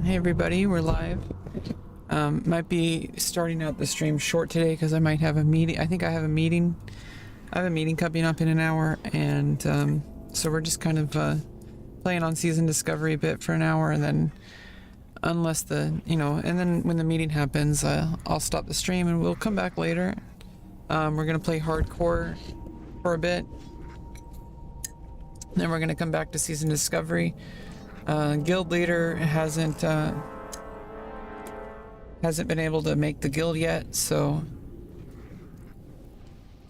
Hey everybody, we're live. Might be starting out the stream short today because I might have a meeting. I think I have a meeting. I have a meeting coming up in an hour, and so we're just kind of playing on season discovery a bit for an hour, and then unless and then when the meeting happens, I'll stop the stream and we'll come back later. We're gonna play hardcore for a bit, then we're gonna come back to season discovery. Guild leader hasn't been able to make the guild yet, so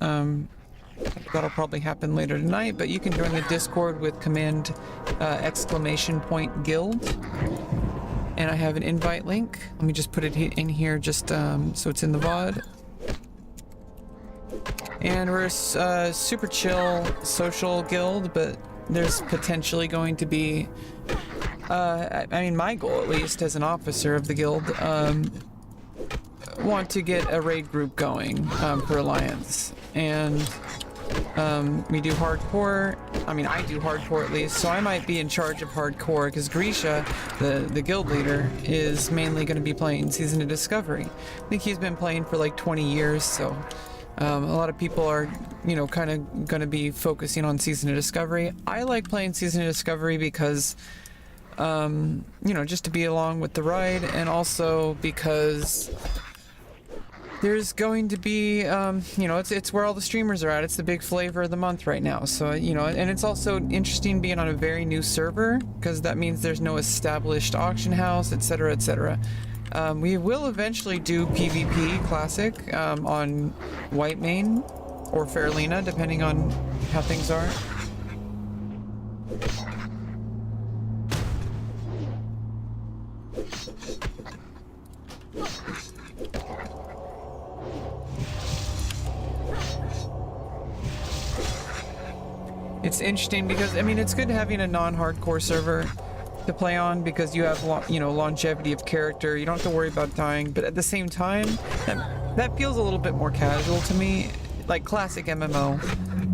that'll probably happen later tonight, but you can join the Discord with command !guild, and I have an invite link. Let me just put it in here just so it's in the VOD. And we're a super chill social guild, but there's potentially going to be I mean, my goal, at least, as an officer of the guild, want to get a raid group going for Alliance. And we do hardcore. I mean, I do hardcore at least, so I might be in charge of hardcore, because Grisha, the guild leader, is mainly going to be playing Season of Discovery. I think he's been playing for like 20 years, so a lot of people are, you know, kind of going to be focusing on Season of Discovery. I like playing Season of Discovery because you know, just to be along with the ride, and also because there's going to be, you know, it's where all the streamers are at. It's the big flavor of the month right now. So, you know, and it's also interesting being on a very new server, because that means there's no established auction house, etc., etc. We will eventually do PvP Classic on Whitemane or Fairlena, depending on how things are. It's interesting because, I mean, it's good having a non-hardcore server to play on, because you have, you know, longevity of character. You don't have to worry about dying, but at the same time, that feels a little bit more casual to me, like classic MMO,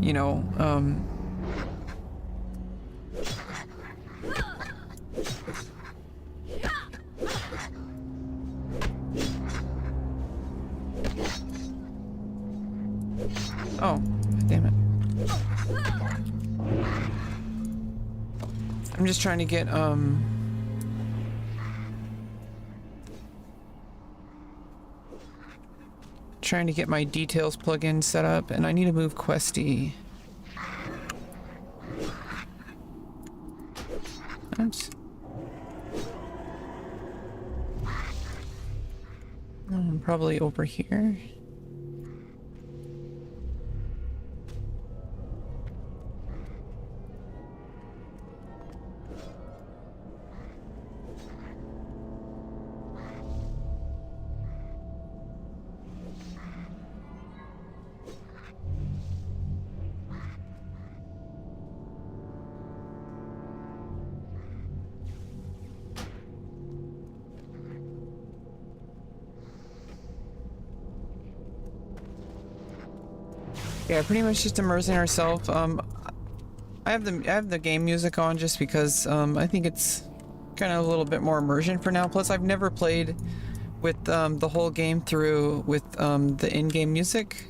you know. Oh, damn it. I'm just trying to get, trying to get my details plugin set up, and I need to move Questy. Oops. Probably over here. Yeah, pretty much just immersing ourselves. I have the game music on just because I think it's kind of a little bit more immersion for now. Plus, I've never played with the whole game through with the in-game music.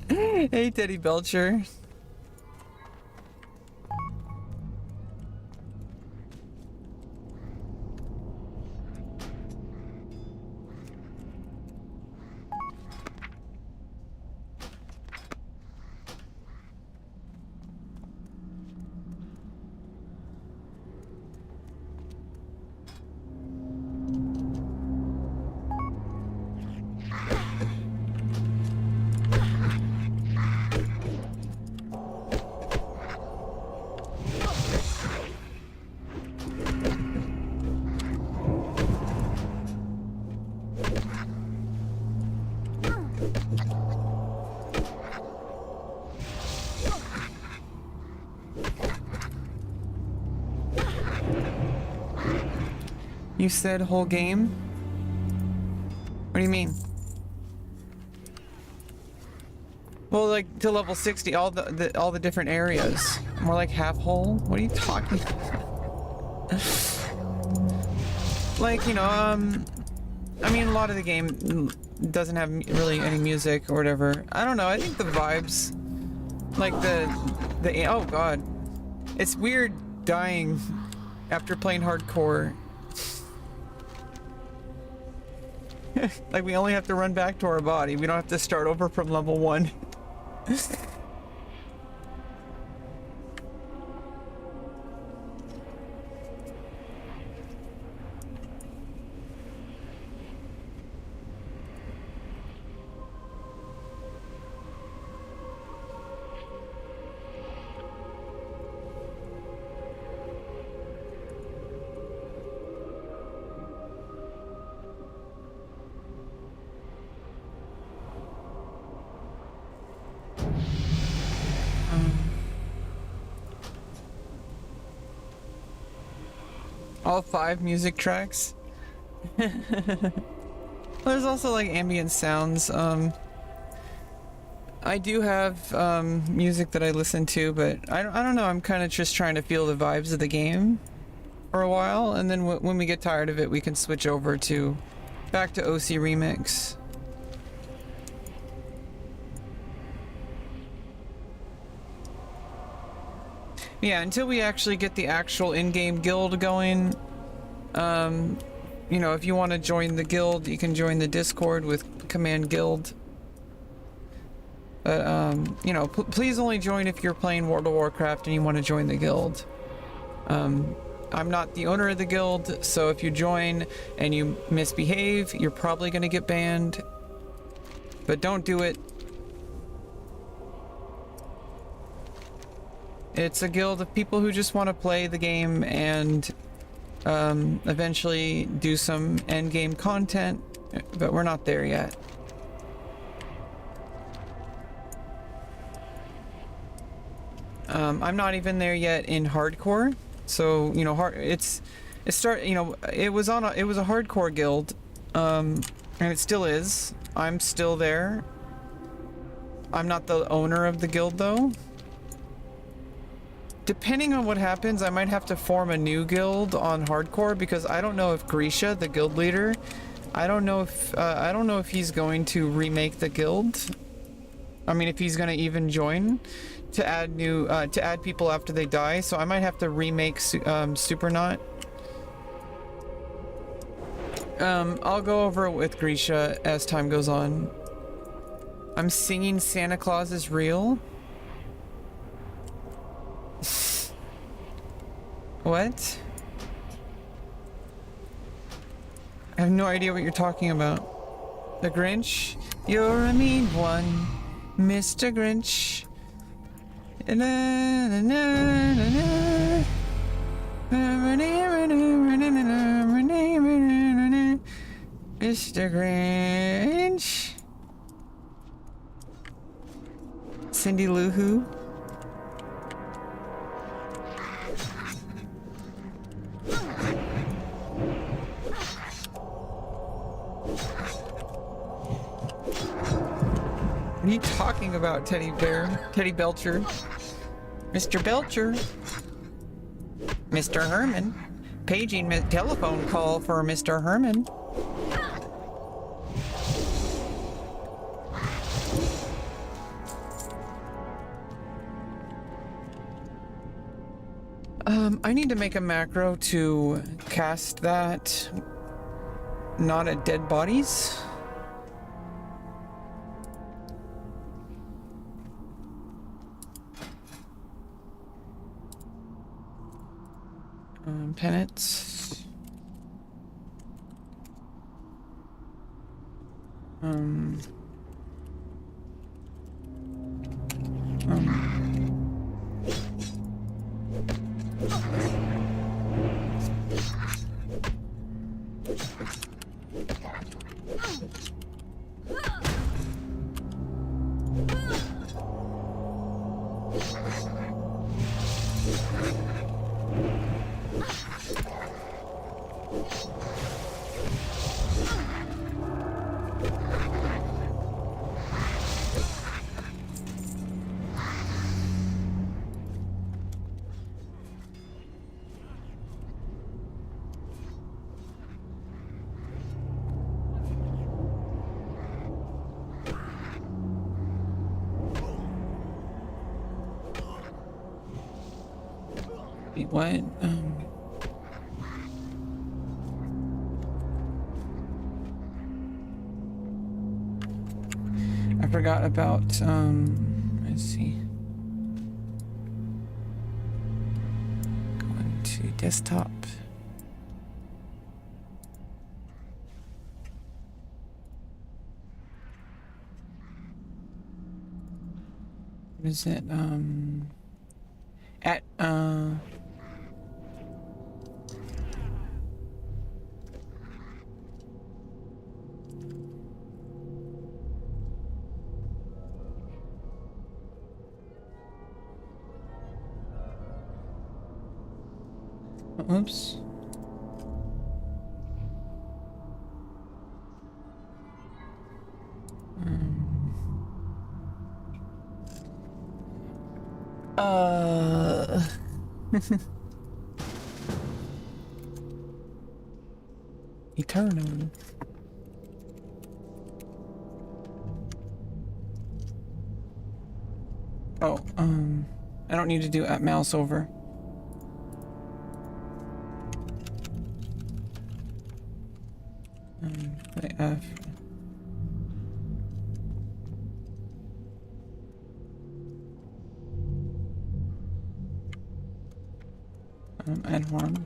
Hey, Teddy Belcher. You said whole game? What do you mean? Well, like to level 60, all the different areas. More like half whole? What are you talking about? Like, you know, I mean, a lot of the game doesn't have really any music or whatever. I don't know, I think the vibes, like the oh god. It's weird dying after playing hardcore. Like we only have to run back to our body. We don't have to start over from level 1. All 5 music tracks. There's also like ambient sounds. I do have music that I listen to, but I don't know. I'm kind of just trying to feel the vibes of the game for a while, and then when we get tired of it, we can switch over to back to OC Remix. Yeah, until we actually get the actual in-game guild going, you know, if you want to join the guild, you can join the Discord with command guild. But, you know, please only join if you're playing World of Warcraft and you want to join the guild. I'm not the owner of the guild, so if you join and you misbehave, you're probably going to get banned. But don't do it. It's a guild of people who just want to play the game and eventually do some end-game content, but we're not there yet. I'm not even there yet in hardcore, so you know, it was a hardcore guild, and it still is. I'm still there. I'm not the owner of the guild though. Depending on what happens, I might have to form a new guild on hardcore, because I don't know if Grisha, the guild leader, I don't know if he's going to remake the guild. I mean, if he's going to even join to add people after they die. So I might have to remake Supernaut. I'll go over it with Grisha as time goes on. I'm singing Santa Claus is Real. What? I have no idea what you're talking about. The Grinch? You're a mean one, Mr. Grinch. Mr. Grinch. Cindy Lou Who? What are you talking about, Teddy Bear? Teddy Belcher? Mr. Belcher? Mr. Herman? Paging telephone call for Mr. Herman. I need to make a macro to cast that not at dead bodies. Penance. Wait, what? I forgot about, let's see. Going to desktop. What is it? Oops. Eternal. Oh, I don't need to do at mouse over. Play F. Add one.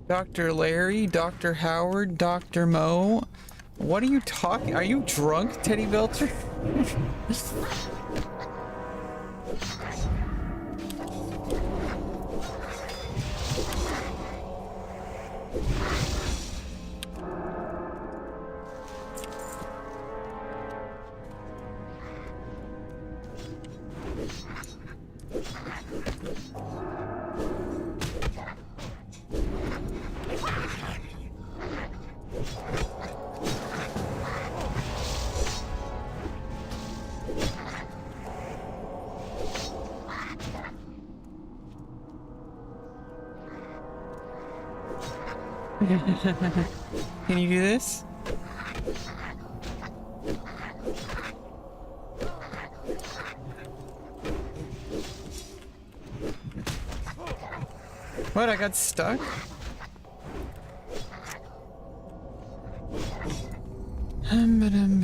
Dr. Larry, Dr. Howard, Dr. Mo. What are you talking? Are you drunk, Teddy Belcher? Can you do this? What? I got stuck? Ba-dum.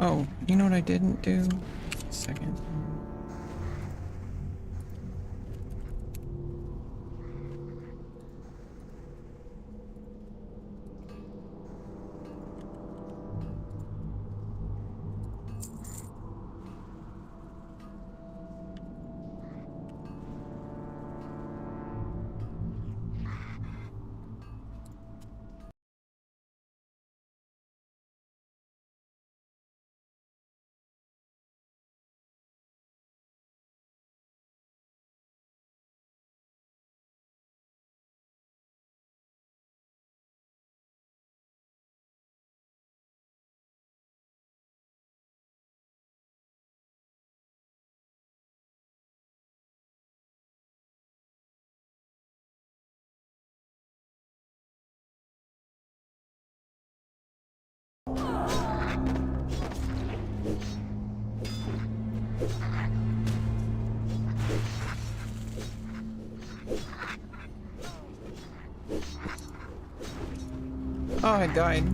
Oh, you know what I didn't do? Second. Oh, I died.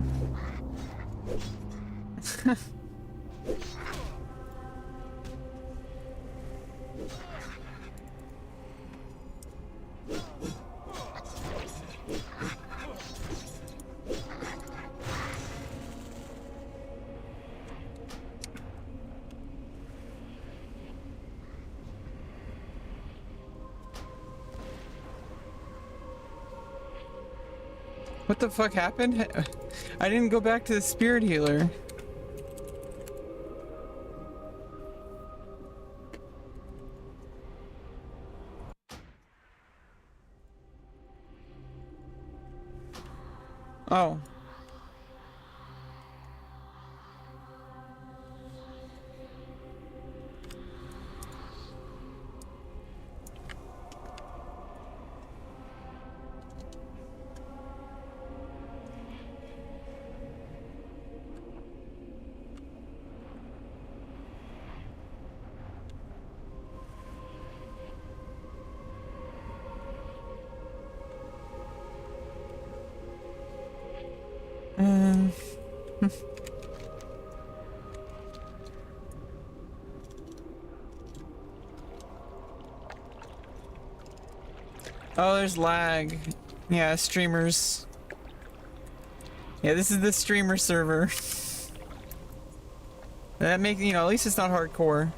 What the fuck happened? I didn't go back to the spirit healer. Oh. Oh, there's lag. Yeah, streamers. Yeah, this is the streamer server. That makes, you know, at least it's not hardcore.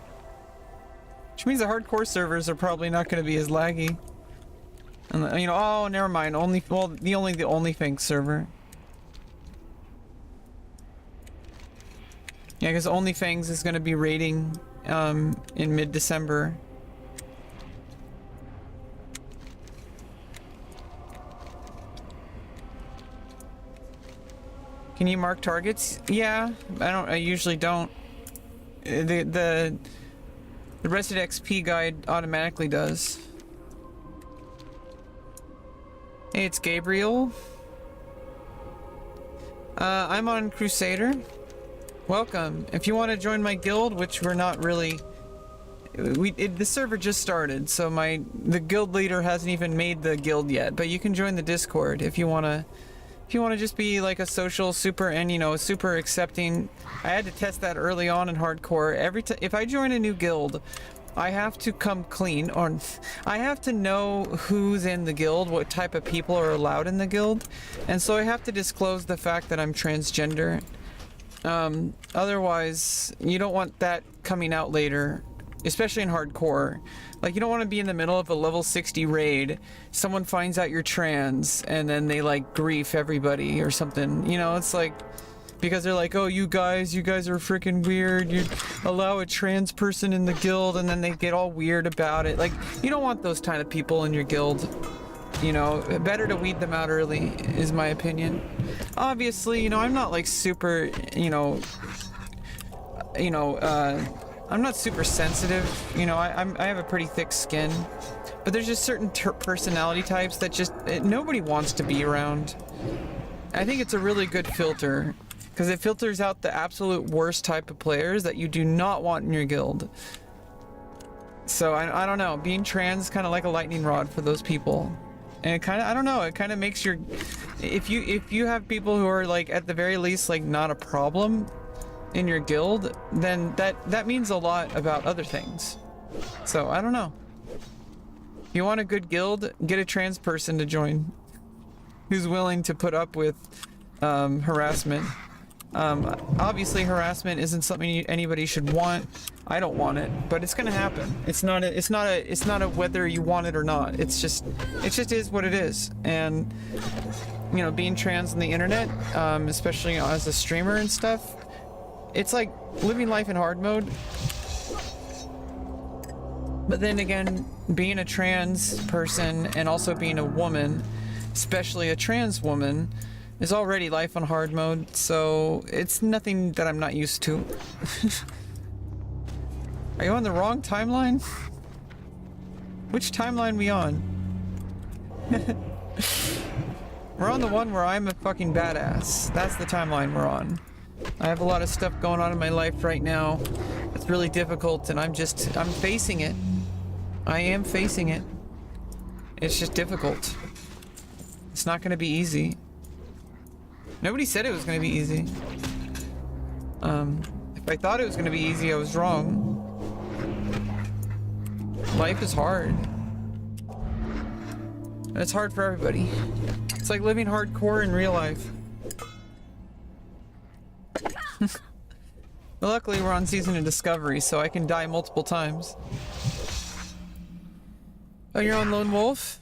Which means the hardcore servers are probably not going to be as laggy. And, you know, oh, never mind. Only, well, the OnlyFans server. Yeah, because OnlyFans is going to be raiding in mid-December. Can you mark targets? Yeah, I usually don't. The Resident XP guide automatically does. Hey, it's Gabriel. I'm on Crusader. Welcome. If you want to join my guild, which we're not really... the server just started, so the guild leader hasn't even made the guild yet, but you can join the Discord if you want to... If you want to just be like a social super and, you know, super accepting. I had to test that early on in hardcore. If I join a new guild, I have to come clean, or I have to know who's in the guild, what type of people are allowed in the guild, and so I have to disclose the fact that I'm transgender. Otherwise, you don't want that coming out later, especially in hardcore. Like, you don't want to be in the middle of a level 60 raid, someone finds out you're trans, and then they, like, grief everybody or something. You know, it's like, because they're like, oh, you guys are freaking weird, you allow a trans person in the guild, and then they get all weird about it. Like, you don't want those kind of people in your guild. You know, better to weed them out early, is my opinion. Obviously, you know, I'm not, like, super, I'm not super sensitive, you know, I have a pretty thick skin, but there's just certain personality types that just, nobody wants to be around. I think it's a really good filter, because it filters out the absolute worst type of players that you do not want in your guild. So, I don't know, being trans is kind of like a lightning rod for those people. And it kind of, I don't know, it kind of makes your, if you have people who are, like, at the very least, like, not a problem, in your guild, then that means a lot about other things. So I don't know. If you want a good guild, get a trans person to join who's willing to put up with harassment. Obviously harassment isn't something anybody should want. I don't want it, but it's gonna happen. It's not a whether you want it or not. It just is what it is. And you know, being trans on the internet, especially as a streamer and stuff, it's like living life in hard mode. But then again, being a trans person and also being a woman, especially a trans woman, is already life on hard mode, so it's nothing that I'm not used to. Are you on the wrong timeline? Which timeline we on? We're on the one where I'm a fucking badass. That's the timeline we're on. I have a lot of stuff going on in my life right now. It's really difficult, and I'm facing it. I am facing it. It's just difficult. It's not gonna be easy. Nobody said it was gonna be easy. If I thought it was gonna be easy, I was wrong. Life is hard. And it's hard for everybody. It's like living hardcore in real life. But luckily we're on season of Discovery, so I can die multiple times. Oh, you're on Lone Wolf?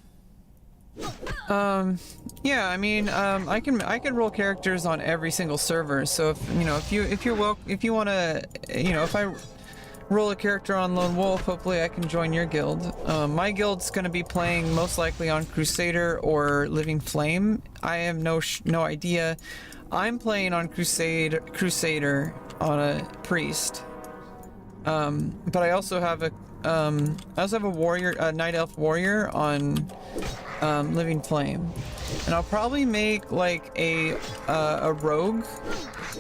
Yeah, I mean, I can roll characters on every single server. So if you wanna, you know, if I roll a character on Lone Wolf, hopefully I can join your guild. My guild's gonna be playing most likely on Crusader or Living Flame. I have no idea. I'm playing on Crusader on a priest. But I also have a warrior, a night elf warrior on Living Flame, and I'll probably make like a rogue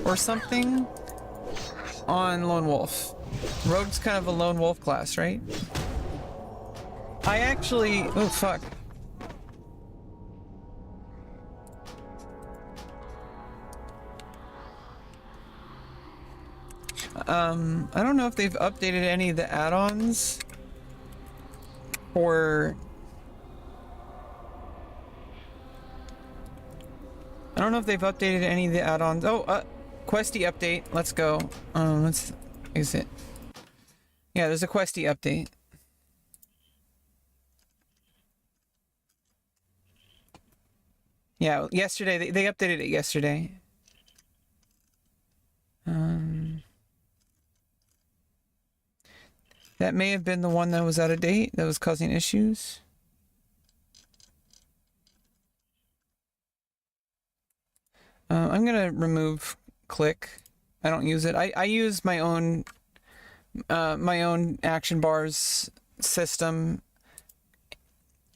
or something on Lone Wolf. Rogue's kind of a lone wolf class, right? Oh fuck. I don't know if they've updated any of the add-ons or I don't know if they've updated any of the add-ons. Oh, Questy update. Let's go. Let's exit. Yeah, there's a Questy update. Yeah, yesterday they updated it yesterday. That may have been the one that was out of date, that was causing issues. I'm gonna remove click. I don't use it. I use my own action bars system.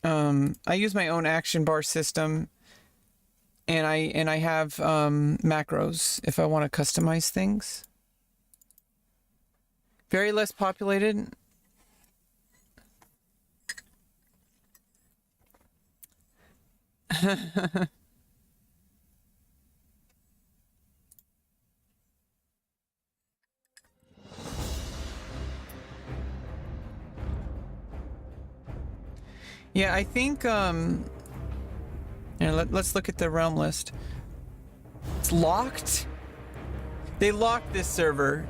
I use my own action bar system, and I have macros if I want to customize things. Very less populated. Yeah, I think yeah, let's look at the realm list. It's locked? They locked this server.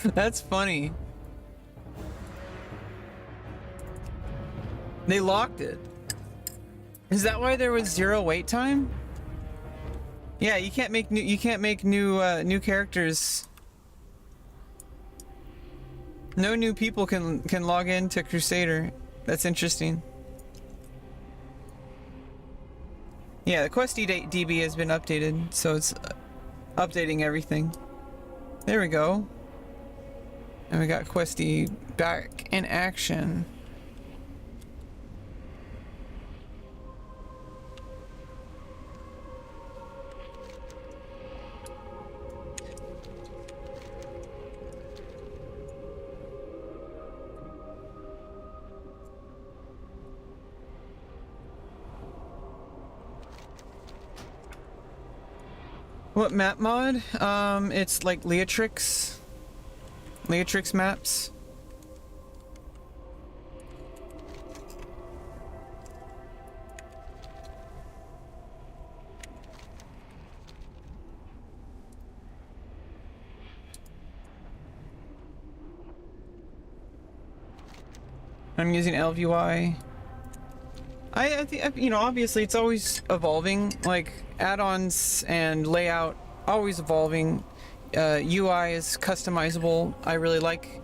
That's funny. They locked it. Is that why there was 0 wait time? Yeah, you can't make new characters. No new people can log into Crusader. That's interesting. Yeah, the Questy DB has been updated, so it's updating everything. There we go. And we got Questy back in action. What map mod? It's like Leatrix maps. I'm using LVY. I think, you know, obviously it's always evolving, like add-ons and layout always evolving. UI is customizable. I really like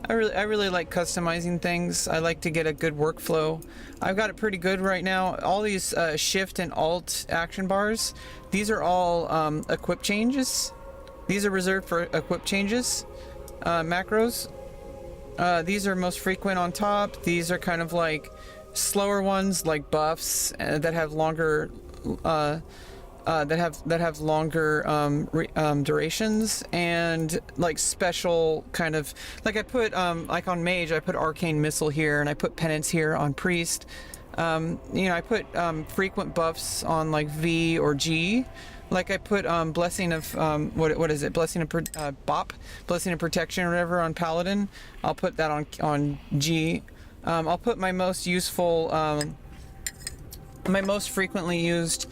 customizing things. I like to get a good workflow. I've got it pretty good right now. All these shift and alt action bars, these are all equip changes. These are reserved for equip changes, macros. These are most frequent on top. These are kind of like slower ones, like buffs that have longer durations, and like special kind of, like I put like on mage I put arcane missile here, and I put penance here on priest. You know, I put frequent buffs on like V or G. Like I put blessing of what is it, blessing of blessing of protection or whatever on paladin. I'll put that on G. I'll put my most useful, my most frequently used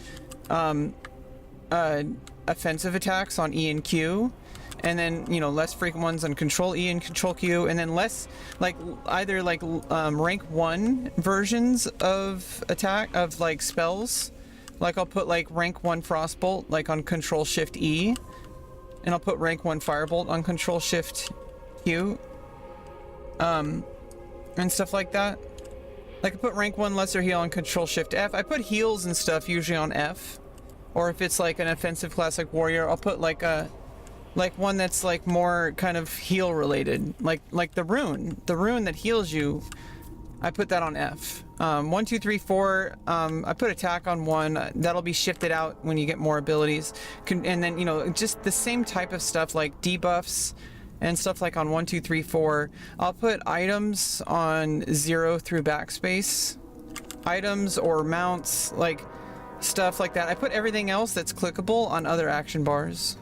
offensive attacks on E and Q, and then, you know, less frequent ones on control E and control Q, and then less like either like rank 1 versions of attack of like spells. Like I'll put like rank 1 frostbolt like on control shift E, and I'll put rank 1 firebolt on control shift Q. And stuff like that. Like I put rank 1 lesser heal on control shift F. I put heals and stuff usually on F. Or if it's like an offensive class like warrior, I'll put like one that's like more kind of heal related. Like the rune that heals you, I put that on F. 1, 2, 3, 4, I put attack on 1. That'll be shifted out when you get more abilities. And then, you know, just the same type of stuff like debuffs and stuff like on 1, 2, 3, 4. I'll put items on 0 through backspace. Items or mounts, like stuff like that. I put everything else that's clickable on other action bars.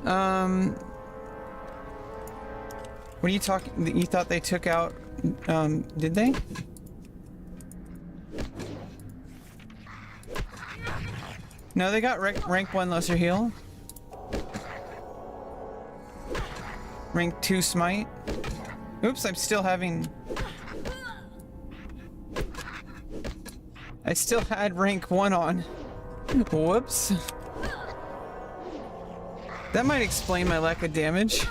What are you talking? You thought they took out? Did they? No, they got rank 1 lesser heal. Rank 2 smite. Oops, I'm still having... I still had rank 1 on. Whoops. That might explain my lack of damage.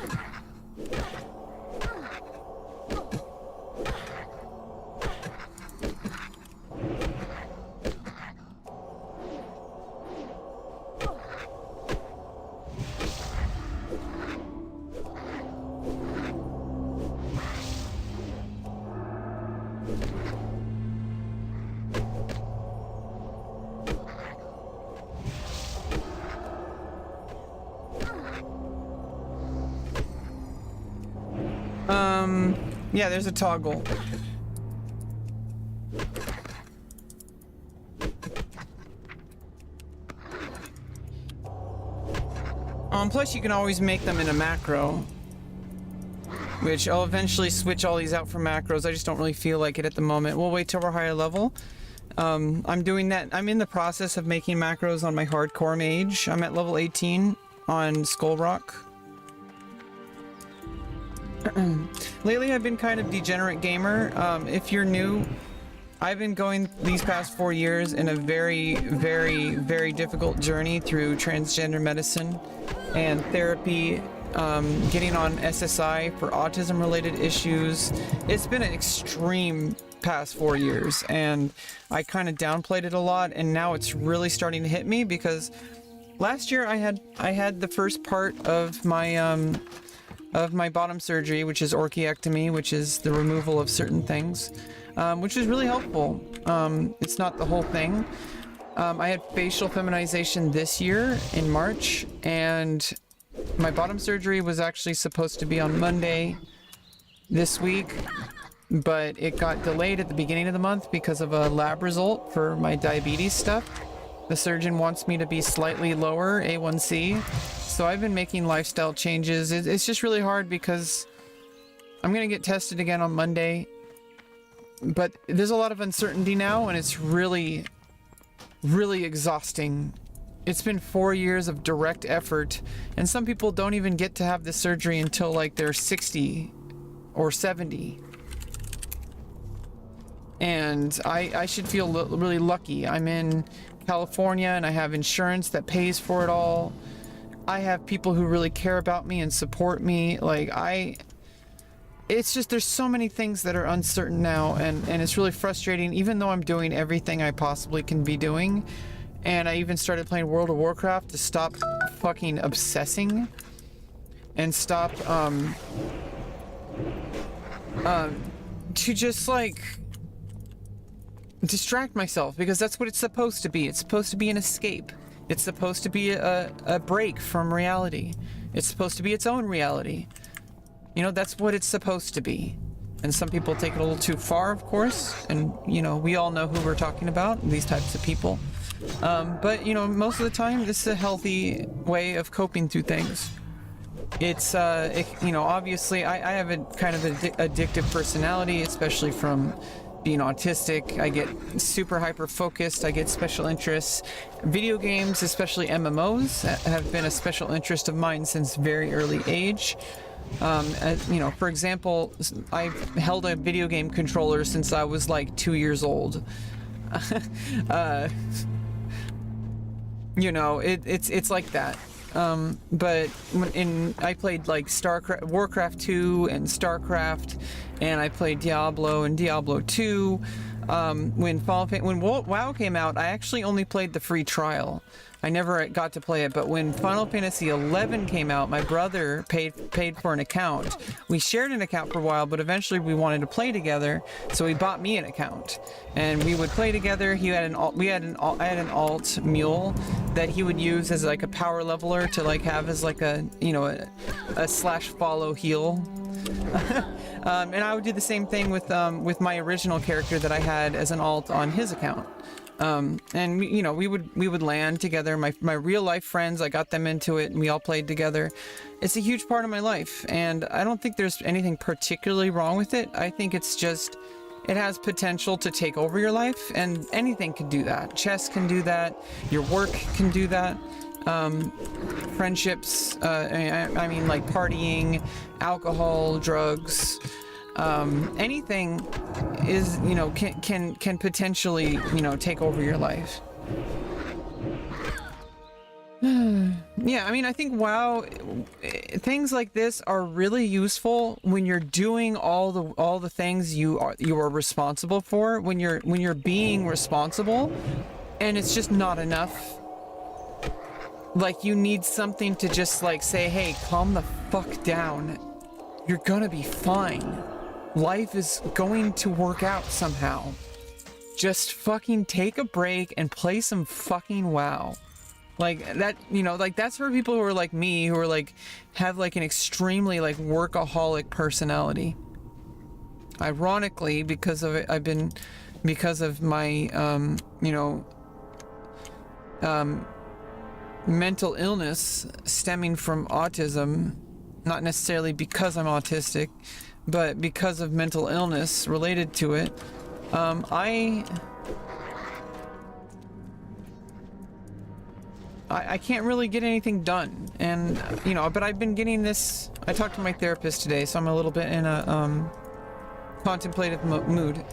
Yeah, there's a toggle. Plus you can always make them in a macro, which I'll eventually switch all these out for macros. I just don't really feel like it at the moment. We'll wait till we're higher level. I'm doing that. I'm in the process of making macros on my hardcore mage. I'm at level 18 on Skull Rock. Lately I've been kind of degenerate gamer. If you're new, I've been going these past 4 years in a very, very, very difficult journey through transgender medicine and therapy, getting on SSI for autism related issues. It's been an extreme past 4 years, and I kind of downplayed it a lot, and now it's really starting to hit me because last year I had the first part of my bottom surgery, which is orchiectomy, which is the removal of certain things, which is really helpful. It's not the whole thing. I had facial feminization this year in March, and my bottom surgery was actually supposed to be on Monday this week. but it got delayed at the beginning of the month because of a lab result for my diabetes stuff. The surgeon wants me to be slightly lower A1C, so I've been making lifestyle changes. It's just really hard because I'm gonna get tested again on Monday, but there's a lot of uncertainty now, and it's really, really exhausting. It's been 4 years of direct effort, and some people don't even get to have the surgery until like they're 60 or 70. And I should feel really lucky. I'm in California and I have insurance that pays for it all. I have people who really care about me and support me. Like it's just, there's so many things that are uncertain now, and it's really frustrating, even though I'm doing everything I possibly can be doing. And I even started playing World of Warcraft to stop fucking obsessing and stop to just like distract myself, because that's what it's supposed to be. It's supposed to be an escape. It's supposed to be a break from reality. It's supposed to be its own reality. You know, that's what it's supposed to be. And some people take it a little too far, of course, and you know, we all know who we're talking about, these types of people. But you know, most of the time this is a healthy way of coping through things. It's you know, obviously I have a kind of addictive personality, especially from being autistic. I get super hyper focused. I get special interests. Video games, especially MMOs, have been a special interest of mine since very early age. You know, for example, I've held a video game controller since I was like 2 years old. You know, it's like that. But I played like Warcraft 2 and StarCraft, and I played Diablo and Diablo 2. When WoW came out, I actually only played the free trial. I never got to play it, but when Final Fantasy XI came out, my brother paid for an account. We shared an account for a while, but eventually we wanted to play together, so he bought me an account, and we would play together. I had an alt mule that he would use as like a power leveler to like have as like a, you know, a slash follow heal. And I would do the same thing with my original character that I had as an alt on his account. And you know, we would land together. My real life friends, I got them into it, and we all played together. It's a huge part of my life, and I don't think there's anything particularly wrong with it. I think it's just, it has potential to take over your life, and anything can do that. Chess can do that. Your work can do that. Friendships, I mean like partying, alcohol, drugs, anything is, you know, can potentially, you know, take over your life. Yeah, I mean, I think WoW, things like this are really useful when you're doing all the things you are responsible for, when you're being responsible, and it's just not enough. Like, you need something to just like say, hey, calm the fuck down. You're gonna be fine. Life is going to work out somehow. Just fucking take a break and play some fucking WoW. Like that, you know, like that's for people who are like me, who are like, have like an extremely like workaholic personality. Ironically, because of it, because of my, you know, mental illness stemming from autism, not necessarily because I'm autistic, but because of mental illness related to it, I can't really get anything done. And you know, but I've been getting this, I talked to my therapist today, so I'm a little bit in a contemplative mood.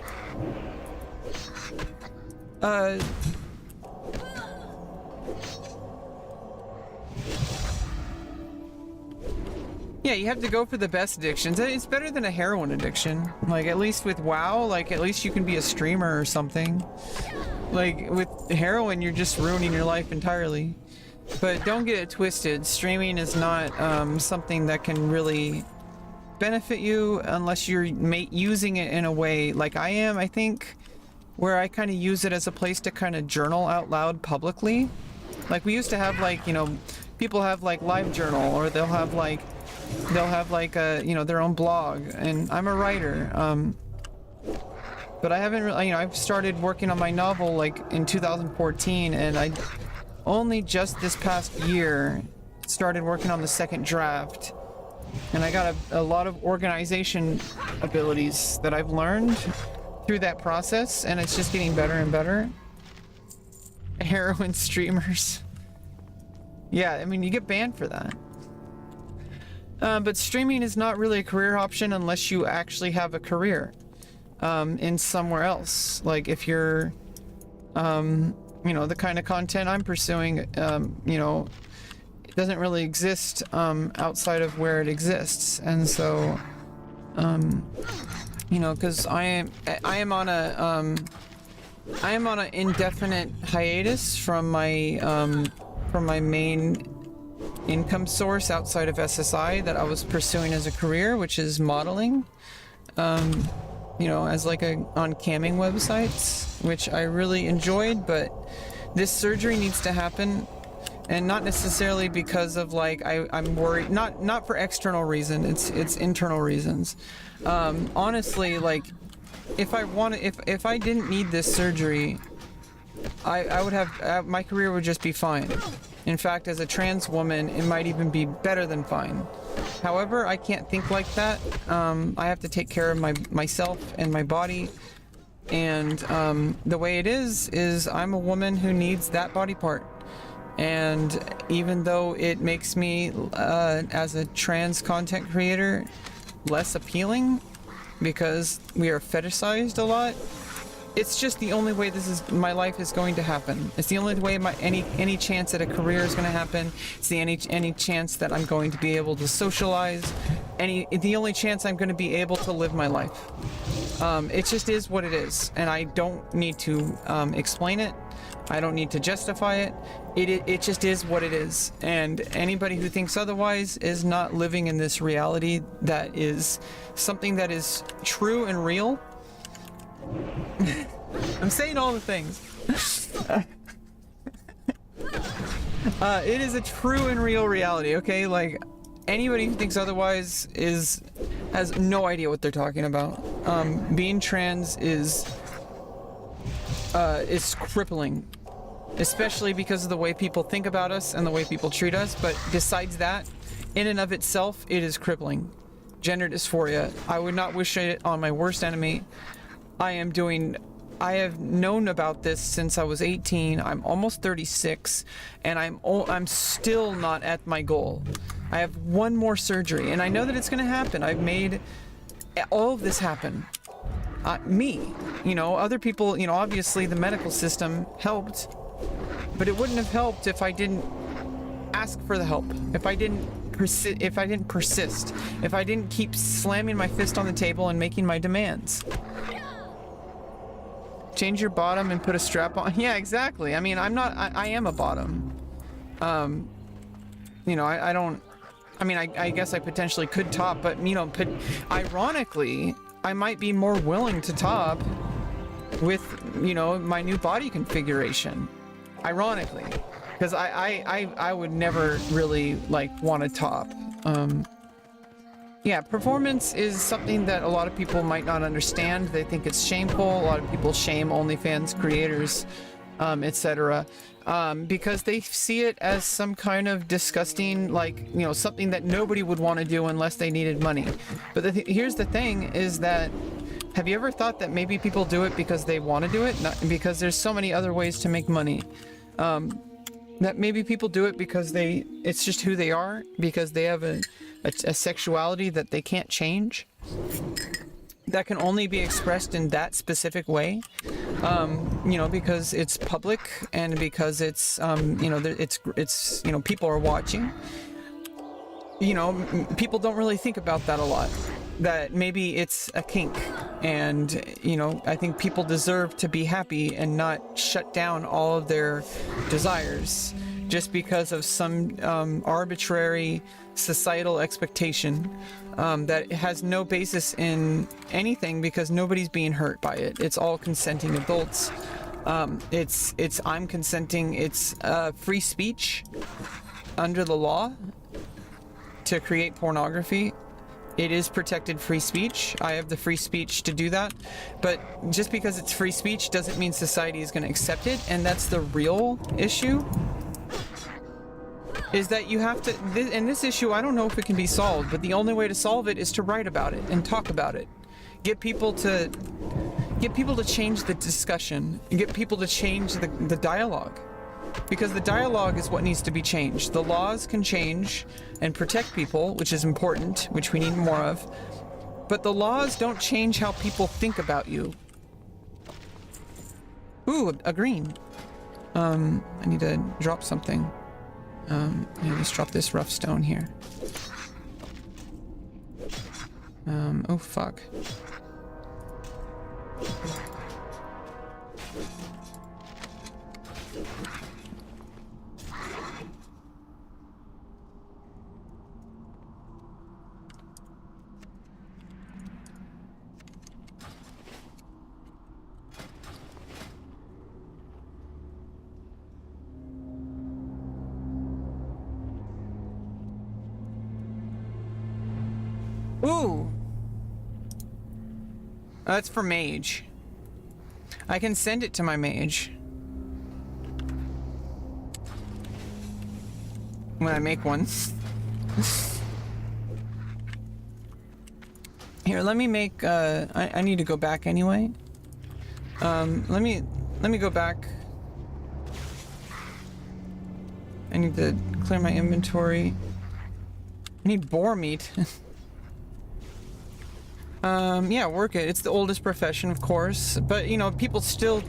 Yeah, you have to go for the best addictions. It's better than a heroin addiction. Like, at least with WoW, like, at least you can be a streamer or something. Like, with heroin, you're just ruining your life entirely. But don't get it twisted. Streaming is not something that can really benefit you unless you're using it in a way like I am, I think, where I kind of use it as a place to kind of journal out loud publicly. Like, we used to have, like, you know, people have, like, live journal, or they'll have like a, you know, their own blog, and I'm a writer. But I haven't really, I've started working on my novel like in 2014, and I only just this past year started working on the second draft. And I got a lot of organization abilities that I've learned through that process, and it's just getting better and better. Heroin streamers. Yeah, I mean, you get banned for that. But streaming is not really a career option unless you actually have a career in somewhere else. Like if you're, the kind of content I'm pursuing, it doesn't really exist outside of where it exists. And so, because I am on an indefinite hiatus from my main income source outside of SSI that I was pursuing as a career, which is modeling, as like on camming websites, which I really enjoyed. But this surgery needs to happen, and not necessarily because of like I'm worried, not for external reason, it's internal reasons. Honestly, like if I didn't need this surgery, I would have my career would just be fine. In fact, as a trans woman, it might even be better than fine. However, I can't think like that. I have to take care of myself and my body. And the way it is I'm a woman who needs that body part. And even though it makes me, as a trans content creator, less appealing because we are fetishized a lot, it's just the only way my life is going to happen. It's the only way any chance at a career is going to happen. It's the any chance that I'm going to be able to socialize. The only chance I'm going to be able to live my life. It just is what it is, and I don't need to explain it. I don't need to justify it. It just is what it is. And anybody who thinks otherwise is not living in this reality that is something that is true and real. I'm saying all the things. It is a true and real reality, okay? Like, anybody who thinks otherwise has no idea what they're talking about. Being trans is crippling, especially because of the way people think about us and the way people treat us. But besides that, in and of itself, it is crippling. Gender dysphoria, I would not wish it on my worst enemy. I have known about this since I was 18. I'm almost 36, and I'm still not at my goal. I have one more surgery, and I know that it's going to happen. I've made all of this happen. Me, other people, obviously the medical system helped, but it wouldn't have helped if I didn't ask for the help, if I didn't persist, if I didn't keep slamming my fist on the table and making my demands. Change your bottom and put a strap on. Yeah, exactly. I mean, I am a bottom. I guess I potentially could top, but, ironically, I might be more willing to top with, my new body configuration. Ironically. Because I would never really, want to top. Yeah, performance is something that a lot of people might not understand. They think it's shameful. A lot of people shame OnlyFans creators, etc. Because they see it as some kind of disgusting, something that nobody would want to do unless they needed money. But here's the thing is that, have you ever thought that maybe people do it because they want to do it? Not because there's so many other ways to make money. That maybe people do it because it's just who they are, because they have a sexuality that they can't change, that can only be expressed in that specific way, because it's public and because it's people are watching. People don't really think about that a lot, that maybe it's a kink, and I think people deserve to be happy and not shut down all of their desires just because of some arbitrary societal expectation that has no basis in anything, because nobody's being hurt by it. It's all consenting adults. I'm consenting. It's free speech under the law to create pornography. It is protected free speech. I have the free speech to do that. But just because it's free speech doesn't mean society is going to accept it. And that's the real issue. Is that you have to, and this issue, I don't know if it can be solved, but the only way to solve it is to write about it and talk about it. Get people to change the discussion, and get people to change the dialogue. Because the dialogue is what needs to be changed. The laws can change and protect people, which is important, which we need more of. But the laws don't change how people think about you. Ooh, a green. I need to drop something. Let's drop this rough stone here. Oh fuck. Ooh! That's for mage. I can send it to my mage. When I make one. Here, let me make, I need to go back anyway. Let me go back. I need to clear my inventory. I need boar meat. Yeah, work it. It's the oldest profession, of course, but you know, people still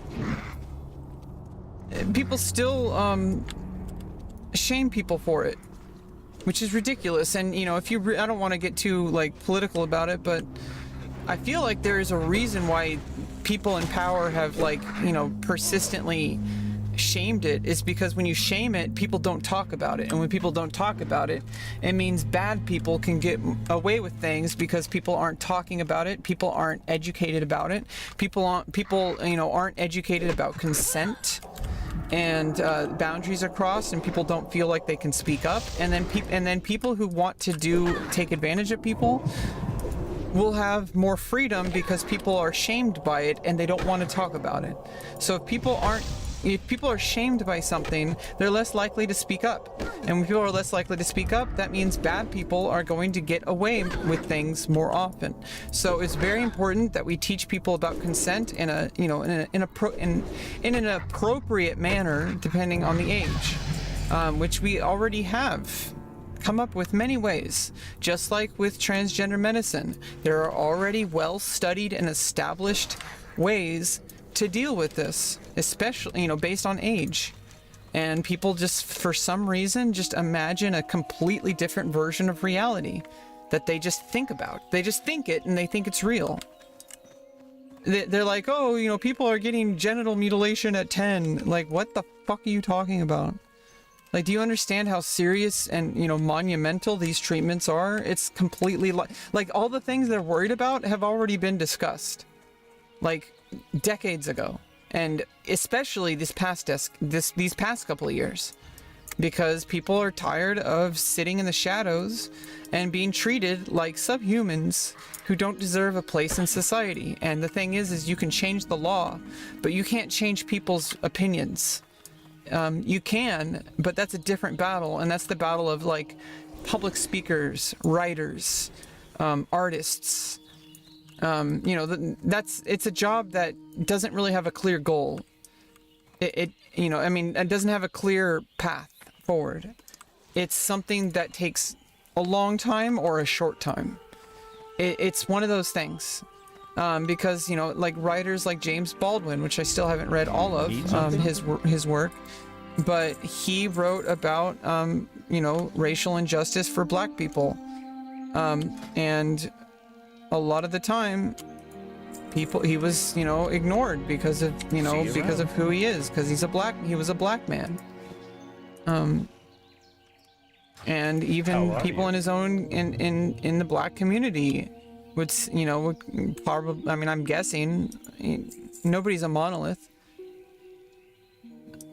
shame people for it, which is ridiculous. And you know, if you, I don't want to get too like political about it, but I feel like there is a reason why people in power have like, you know, persistently shamed it, is because when you shame it, people don't talk about it, and when people don't talk about it, it means bad people can get away with things because people aren't talking about it, people aren't educated about it, people aren't educated about consent, and boundaries are crossed, and people don't feel like they can speak up, and then people who want to take advantage of people will have more freedom because people are shamed by it and they don't want to talk about it. So if people are shamed by something, they're less likely to speak up. And when people are less likely to speak up, that means bad people are going to get away with things more often. So it's very important that we teach people about consent in an appropriate manner, depending on the age, which we already have come up with many ways. Just like with transgender medicine, there are already well-studied and established ways to deal with this, especially, you know, based on age. And people just, for some reason, just imagine a completely different version of reality that they just think about. They just think it and they think it's real. They're like, oh, you know, people are getting genital mutilation at 10. Like, what the fuck are you talking about? Like, do you understand how serious and, you know, monumental these treatments are? It's completely like all the things they're worried about have already been discussed, like decades ago, and especially these past couple of years, because people are tired of sitting in the shadows and being treated like subhumans who don't deserve a place in society. And the thing is you can change the law, but you can't change people's opinions. You can, but that's a different battle, and that's the battle of like public speakers, writers, artists. You know, it's a job that doesn't really have a clear goal. It doesn't have a clear path forward. It's something that takes a long time or a short time. It's one of those things. Because, you know, like writers like James Baldwin, which I still haven't read all of his work, but he wrote about, you know, racial injustice for black people. And a lot of the time, he was, you know, ignored because of, you know, because of who he is, because he was a black man. And even people in his own, in the black community would, you know, would probably, I mean, I'm guessing nobody's a monolith.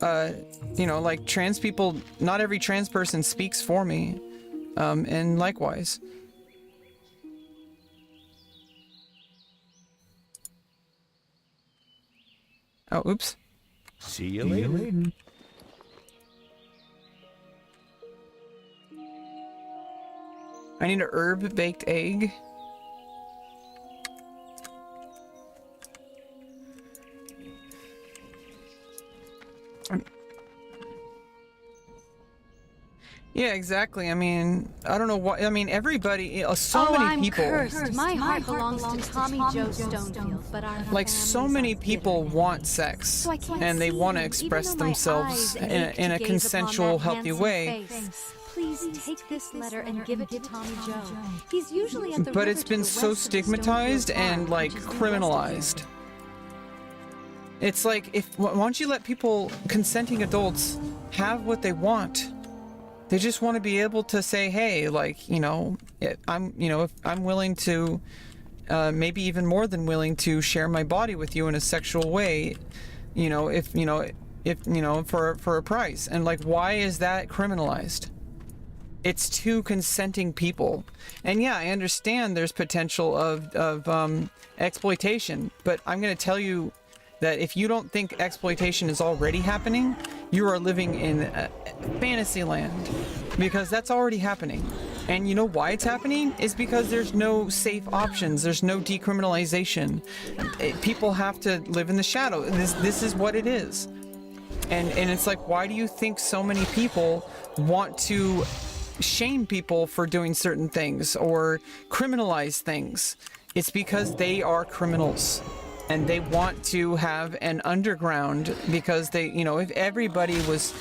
You know, like trans people, not every trans person speaks for me. And likewise. Oh, oops. See you later. I need a herb baked egg. Yeah, exactly. I mean, I don't know what. I mean, everybody, so many people. Cursed. My heart belongs to Tommy Joe Stonefield, but our Like, so many people want sex, so I can't and they see want to you, express even though my themselves eyes in ache a to gaze consensual, upon that healthy handsome way. face. Please take this letter and give it to Tommy Joe. He's usually at the But river it's to been the so west of the stigmatized Stonefield and, Farm, like, which is the criminalized. It's like, why don't you let people, consenting adults, have what they want? They just want to be able to say, hey, like, you know, if I'm willing to, maybe even more than willing to share my body with you in a sexual way, if for a price. And like, why is that criminalized? It's two consenting people. And yeah, I understand there's potential of exploitation, but I'm going to tell you that if you don't think exploitation is already happening, you are living in fantasy land, because that's already happening. And you know why it's happening? Is because there's no safe options. There's no decriminalization. People have to live in the shadow. This is what it is. And it's like, why do you think so many people want to shame people for doing certain things or criminalize things? It's because they are criminals. And they want to have an underground, because they, if it was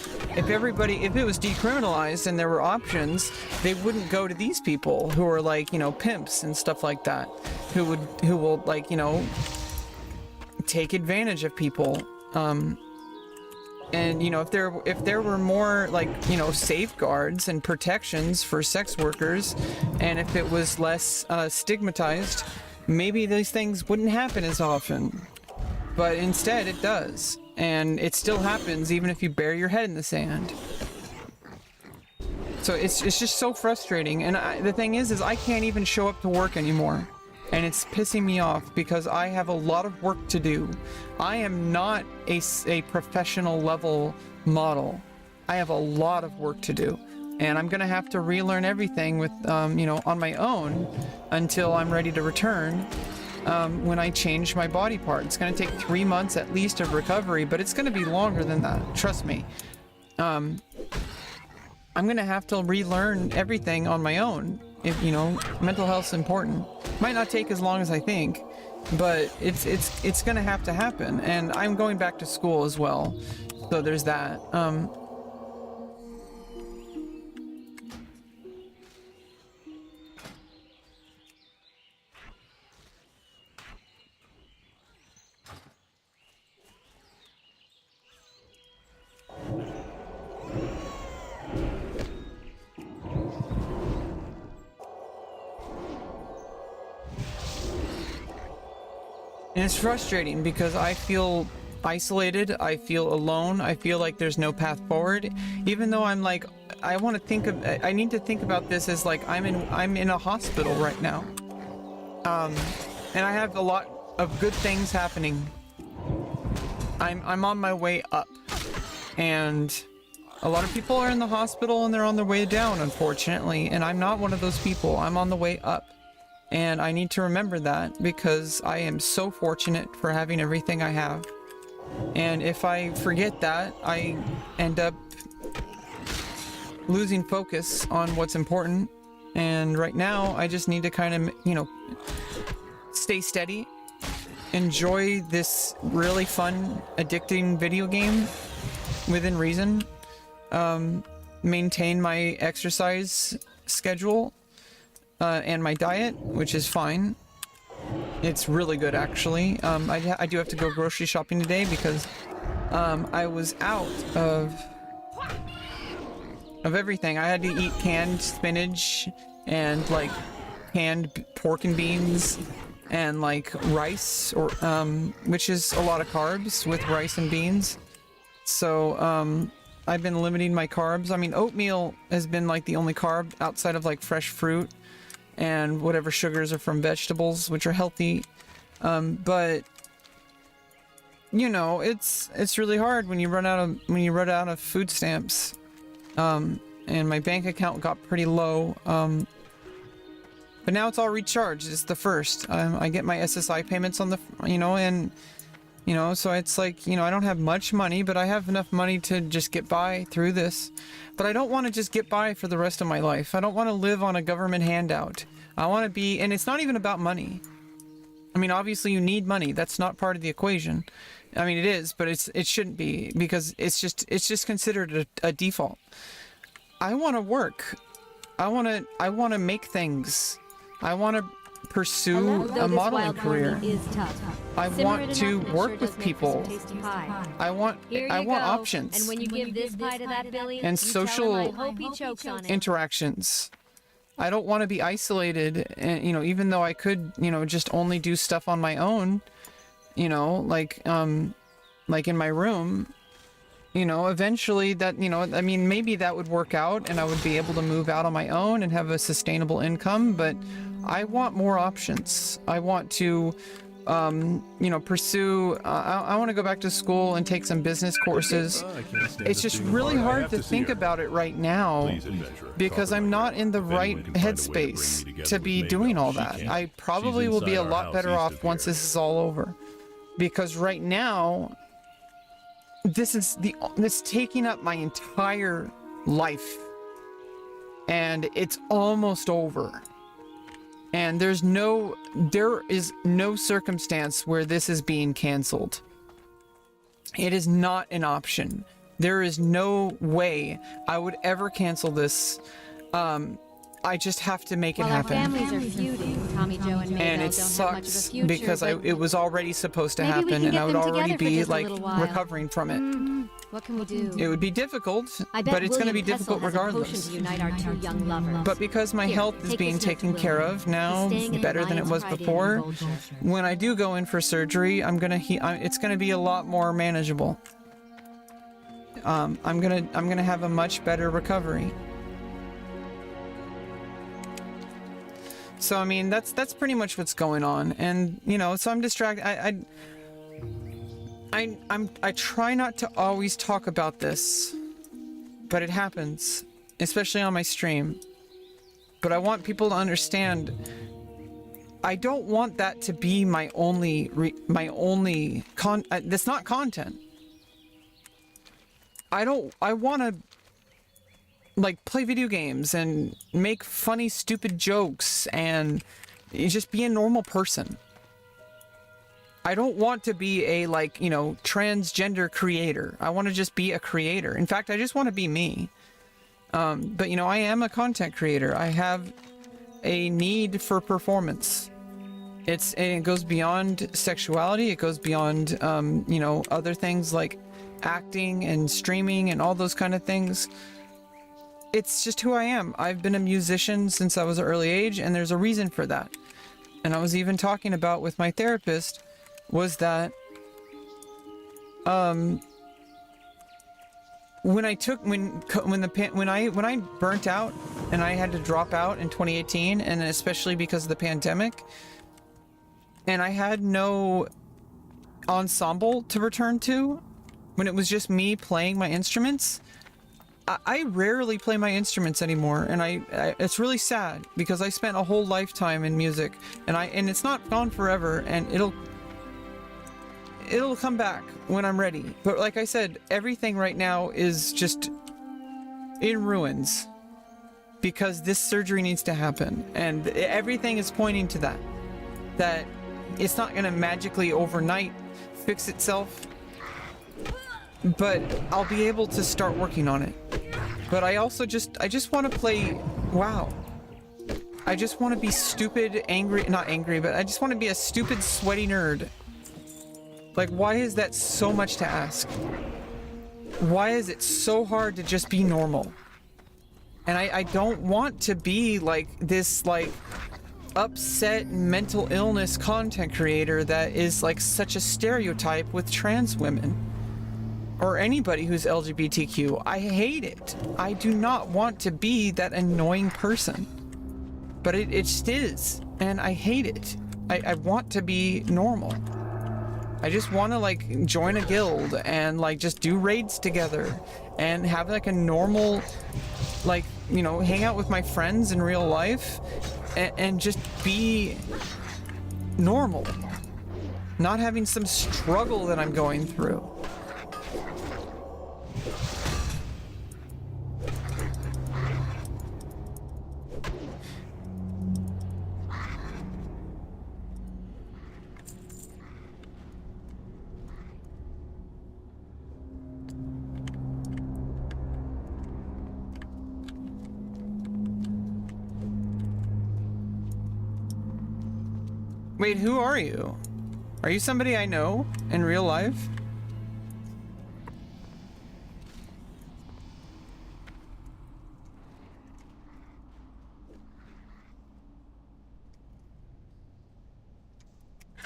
decriminalized and there were options, they wouldn't go to these people who are like, pimps and stuff like that, who will like, take advantage of people. And if there were more like, safeguards and protections for sex workers, and if it was less stigmatized, maybe these things wouldn't happen as often. But instead it does, and it still happens even if you bury your head in the sand. So it's just so frustrating. And the thing is I can't even show up to work anymore, and it's pissing me off because I have a lot of work to do. I am not a professional level model. I have a lot of work to do, and I'm gonna have to relearn everything with on my own until I'm ready to return, when I change my body part. It's gonna take 3 months at least of recovery, but it's gonna be longer than that, trust me. I'm gonna have to relearn everything on my own. If mental health's important. Might not take as long as I think, but it's gonna have to happen. And I'm going back to school as well, so there's that. And it's frustrating because I feel isolated, I feel alone, I feel like there's no path forward, even though I'm like, I need to think about this as like, I'm in a hospital right now. And I have a lot of good things happening. I'm on my way up, and a lot of people are in the hospital and they're on their way down, unfortunately, and I'm not one of those people. I'm on the way up. And I need to remember that, because I am so fortunate for having everything I have. And if I forget that, I end up losing focus on what's important. And right now, I just need to kind of, stay steady, enjoy this really fun, addicting video game within reason, maintain my exercise schedule, and my diet, which is fine. It's really good, actually. I do have to go grocery shopping today because I was out of everything. I had to eat canned spinach and like canned pork and beans and like rice, or which is a lot of carbs with rice and beans. So I've been limiting my carbs. I mean, oatmeal has been like the only carb outside of like fresh fruit and whatever sugars are from vegetables, which are healthy. But you know, it's really hard when you run out of food stamps. And my bank account got pretty low. But now it's all recharged. It's the first. I get my SSI payments on the, and, so it's like, I don't have much money, but I have enough money to just get by through this. But I don't want to just get by for the rest of my life. I don't want to live on a government handout. I want to be, and it's not even about money. I mean, obviously you need money. That's not part of the equation. I mean, it is, but it shouldn't be, because it's just considered a default. I want to work. I want to make things. I want to pursue a modeling career. I want to work with people. I want options. And when you give this pie to that Billy, and social I hope he chokes on it. interactions. I don't want to be isolated, and even though I could, just only do stuff on my own, like in my room, eventually that, I mean, maybe that would work out and I would be able to move out on my own and have a sustainable income, but I want more options. I want to, pursue, I want to go back to school and take some business courses. It's just really hard to think about it right now because I'm not in the right headspace to be doing all that. I probably will be a lot better off once this is all over, because right now, this is taking up my entire life, and it's almost over. And there is no circumstance where this is being canceled. It is not an option. There is no way I would ever cancel this. I just have to make it happen. Our families are feuding. Tommy Joe and Mabel And it don't have much of a sucks future, because it was already supposed to maybe we happen, can and get I would them already together for be just a like little while. recovering from it. What can we do? It would be difficult, I bet but it's going to be William difficult Kessel has a potion regardless. to unite our two young lovers. But because my Here, health is take being this note taken to care William. of now, He's staying in better than it Lion's was Pride Inn in before, Bolshevik. when I do go in for surgery, it's gonna be a lot more manageable. I'm gonna have a much better recovery. So I mean, that's pretty much what's going on, and so I'm distracted. I try not to always talk about this, but it happens, especially on my stream. But I want people to understand, I don't want that to be my only that's not content. I want to like play video games and make funny stupid jokes and just be a normal person. I don't want to be a transgender creator. I want to just be a creator. In fact, I just want to be me. But I am a content creator. I have a need for performance. It goes beyond sexuality. It goes beyond other things like acting and streaming and all those kind of things. It's just who I am. I've been a musician since I was an early age, and there's a reason for that. And I was even talking about with my therapist was that when I burnt out and I had to drop out in 2018, and especially because of the pandemic, and I had no ensemble to return to, when it was just me playing my instruments, I rarely play my instruments anymore, and it's really sad because I spent a whole lifetime in music, and it's not gone forever, and it'll come back when I'm ready. But like I said, everything right now is just in ruins because this surgery needs to happen, and everything is pointing to that it's not going to magically overnight fix itself, but I'll be able to start working on it. But I also I just want to play WoW. I just want to be stupid, not angry, but I just want to be a stupid, sweaty nerd. Like, why is that so much to ask? Why is it so hard to just be normal? And I don't want to be like this, upset mental illness content creator that is like such a stereotype with trans women. Or anybody who's LGBTQ. I hate it. I do not want to be that annoying person. But it just is. And I hate it. I want to be normal. I just want to like join a guild and like just do raids together and have like a normal, like, you know, hang out with my friends in real life and just be normal. Not having some struggle that I'm going through. Wait, who are you? Are you somebody I know in real life?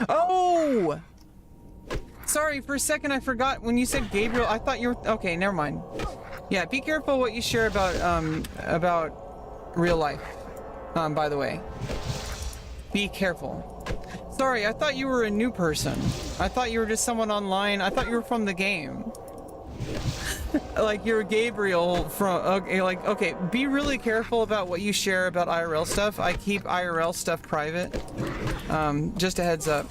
Oh! Sorry, for a second I forgot when you said Gabriel. I thought you were okay. Never mind. Yeah, be careful what you share about real life. By the way, be careful. Sorry, I thought you were a new person. I thought you were just someone online. I thought you were from the game. Like you're Gabriel from, okay, like, okay, be really careful about what you share about IRL stuff. I keep IRL stuff private. Just a heads up.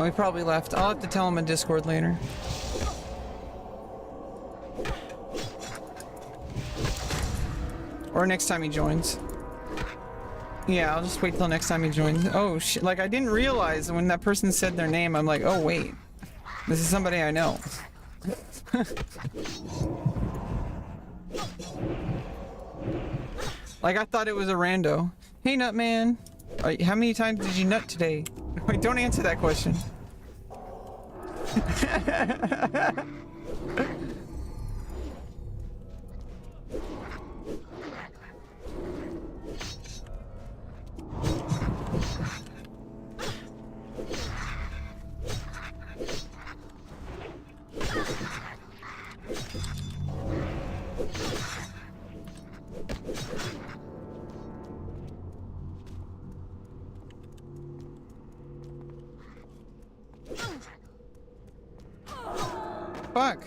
Oh, he probably left. I'll have to tell him in Discord later. Or next time he joins. Yeah, I'll just wait till next time he joins. Oh, shit. Like, I didn't realize when that person said their name, I'm like, oh, wait. This is somebody I know. Like, I thought it was a rando. Hey, Nutman. How many times did you nut today? Wait, don't answer that question. Fuck.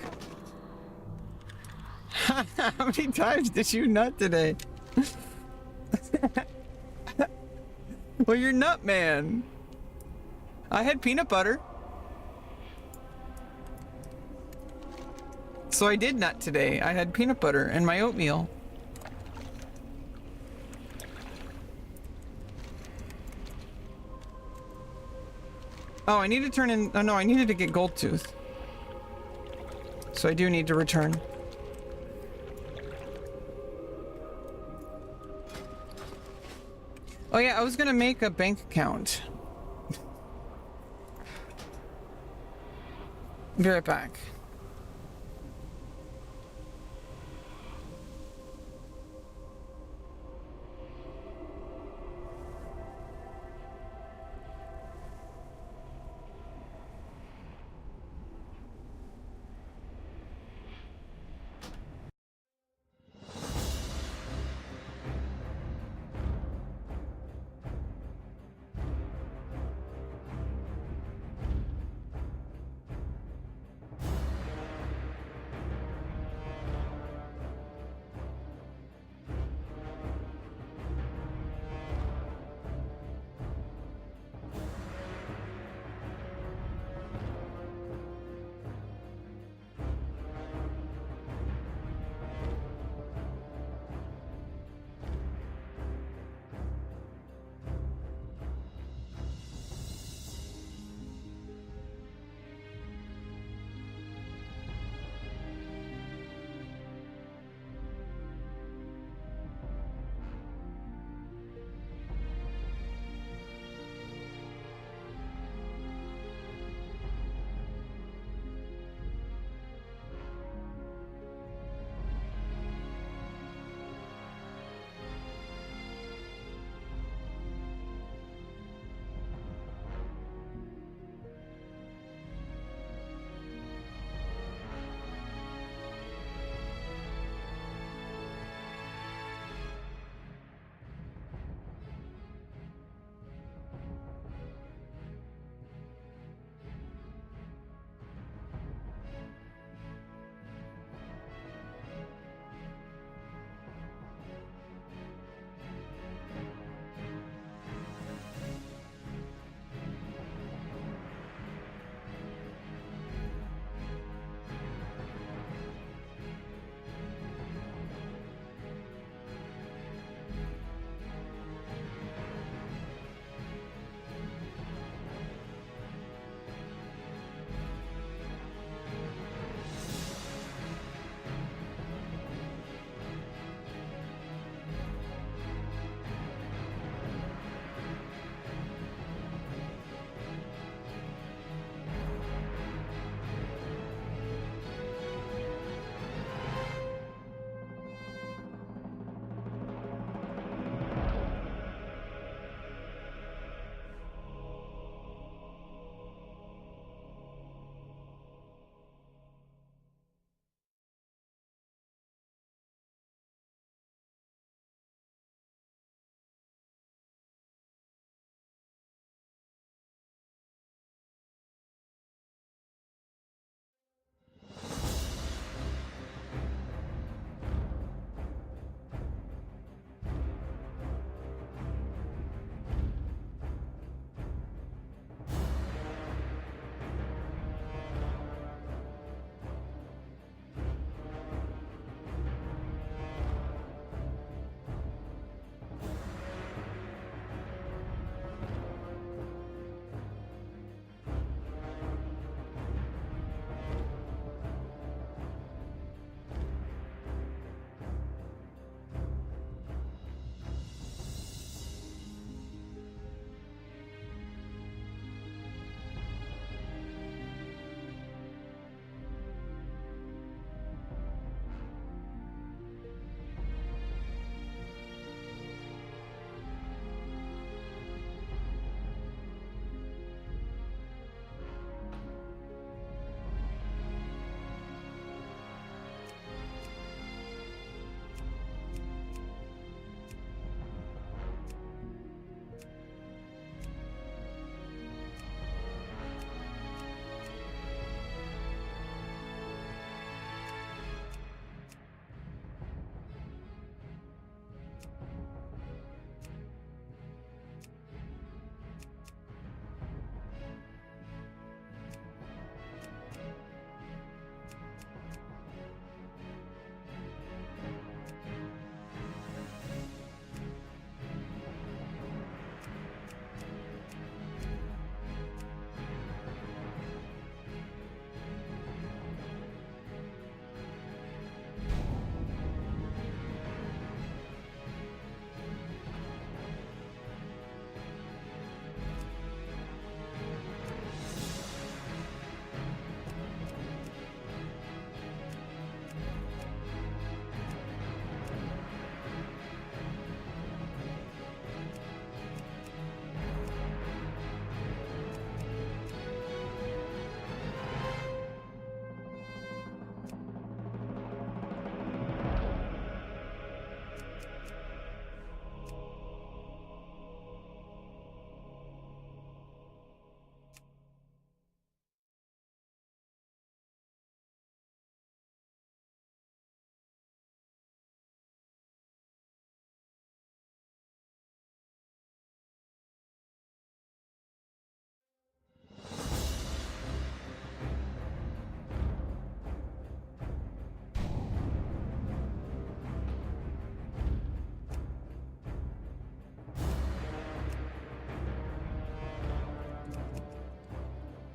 How many times did you nut today? Well, you're nut man. I had peanut butter. So I did nut today. I had peanut butter and my oatmeal. Oh, I need to turn in. Oh no, I needed to get gold tooth. So I do need to return. Oh yeah, I was gonna make a bank account. Be right back.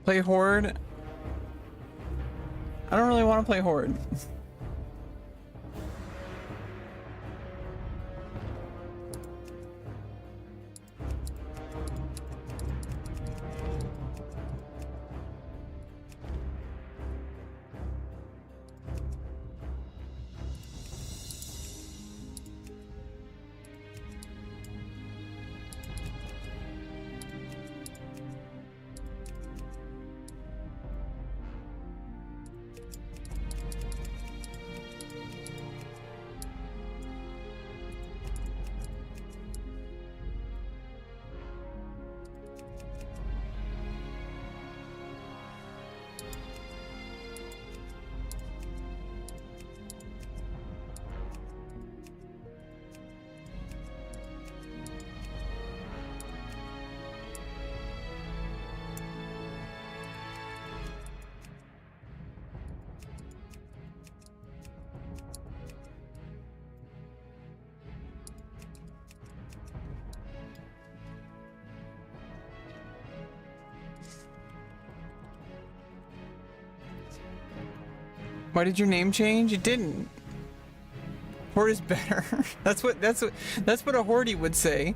Play Horde. I don't really want to play Horde. Why did your name change? It didn't. Horde is better. That's what a Hordey would say.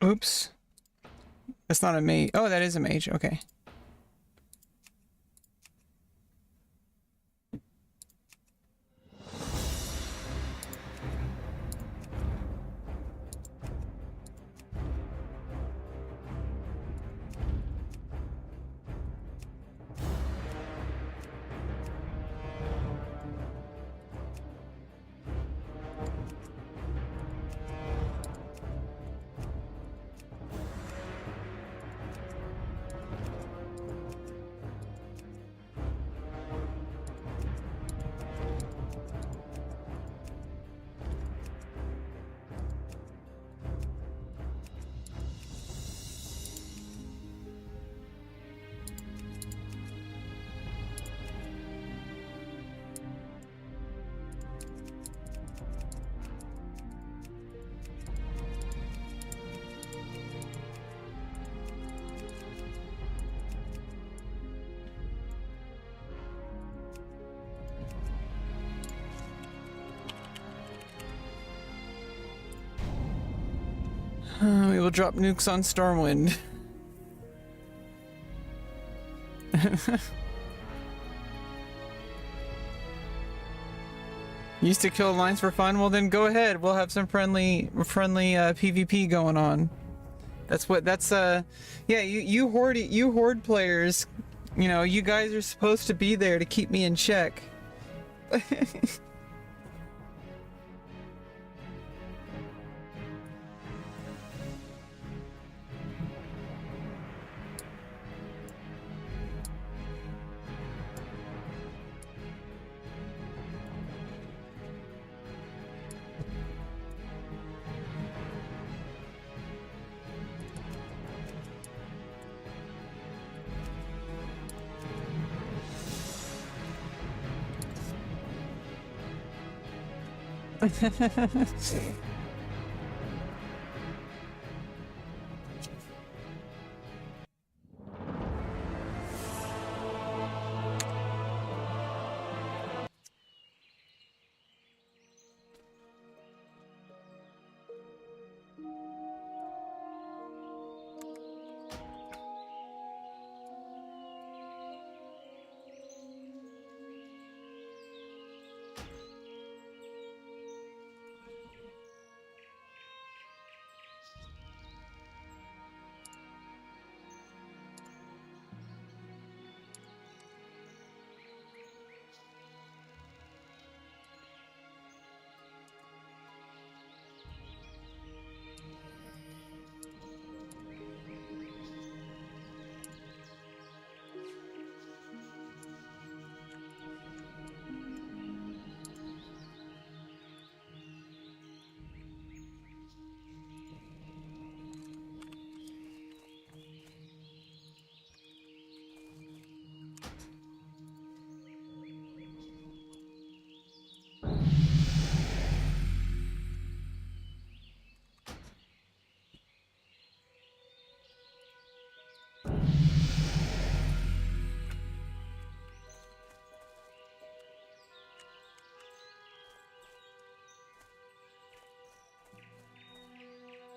Oops. That's not a mage. Oh, that is a mage. Okay. We will drop nukes on Stormwind. Used to kill lines for fun? Well then go ahead. We'll have some friendly PvP going on. Yeah, you horde players, you know, you guys are supposed to be there to keep me in check.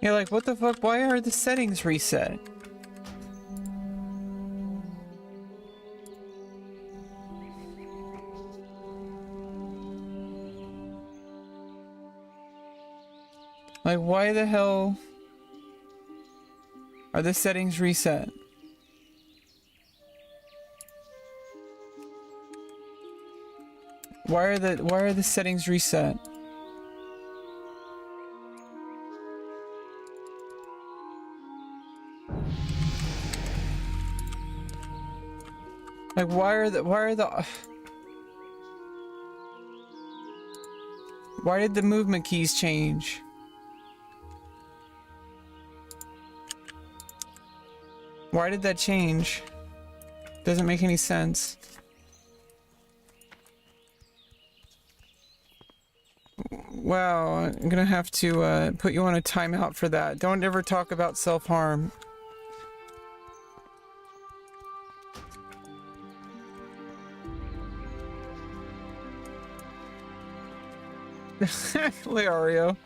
Yeah, like, what the fuck? Why are the settings reset? Like, why the hell are the settings reset? Why are the settings reset? Like, why did the movement keys change? Why did that change? Doesn't make any sense. Wow, I'm gonna have to put you on a timeout for that. Don't ever talk about self-harm. Leario.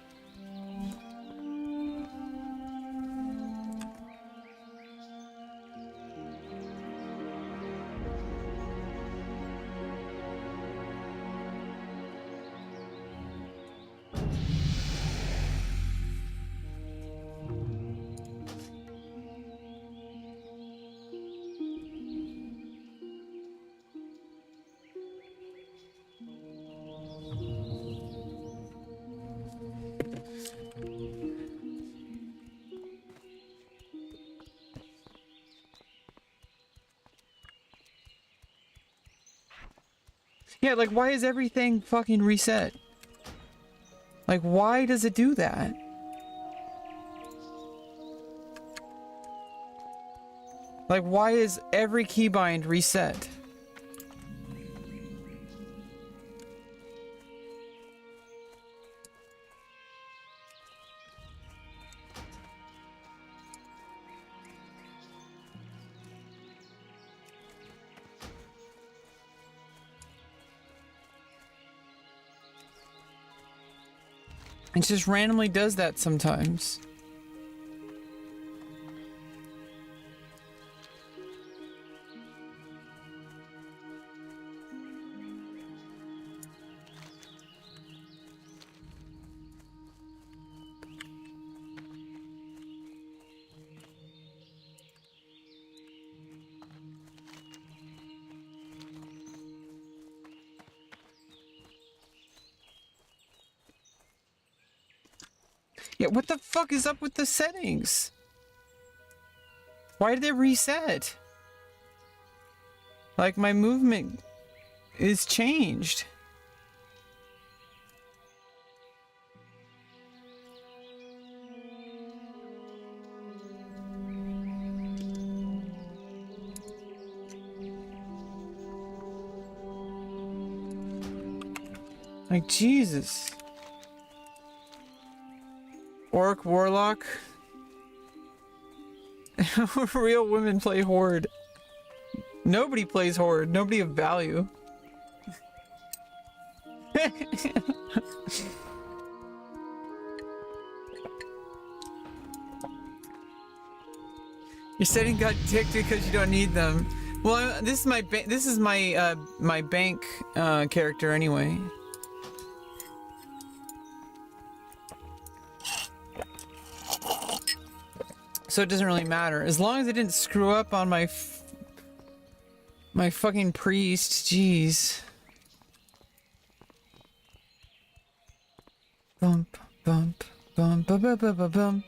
Yeah, like, why is everything fucking reset? Like, why does it do that? Like, why is every keybind reset? It just randomly does that sometimes. Yeah, what the fuck is up with the settings? Why did they reset? Like, my movement is changed. Like, Jesus. Orc, Warlock. Real women play Horde. Nobody plays Horde. Nobody of value. Your setting got ticked because you don't need them. Well, this is my my bank character anyway. So it doesn't really matter as long as it didn't screw up on my my fucking priest. Jeez. Bump, bump, bump, bump, bump, bump, bump.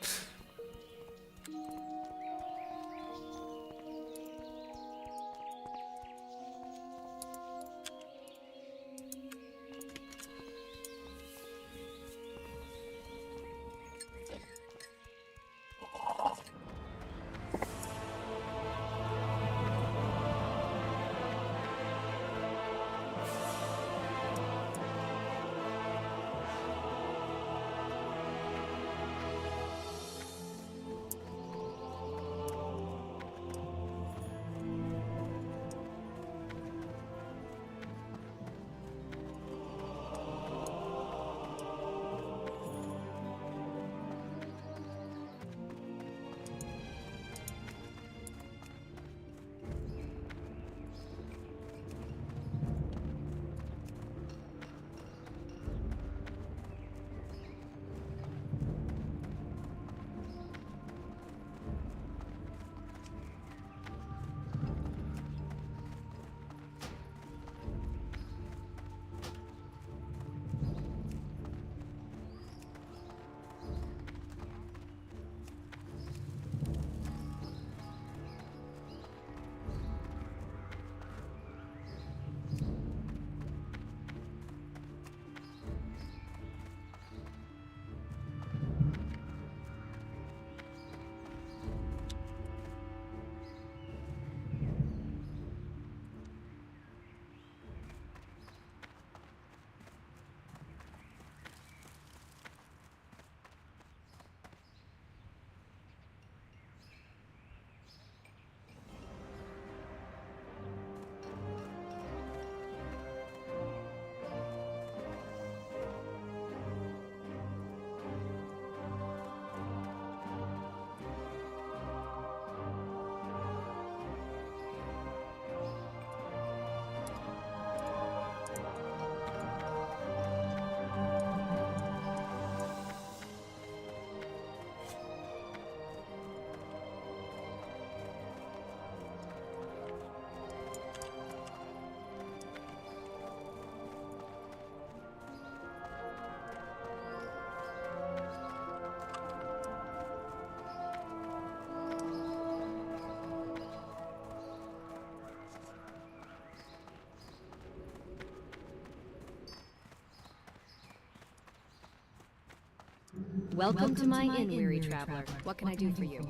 Welcome to my inn, weary traveler. What can I do for you?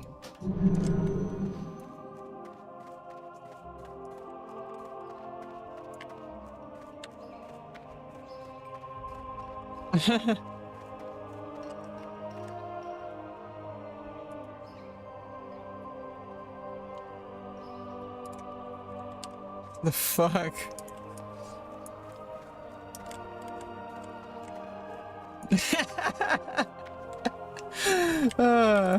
The fuck? uh.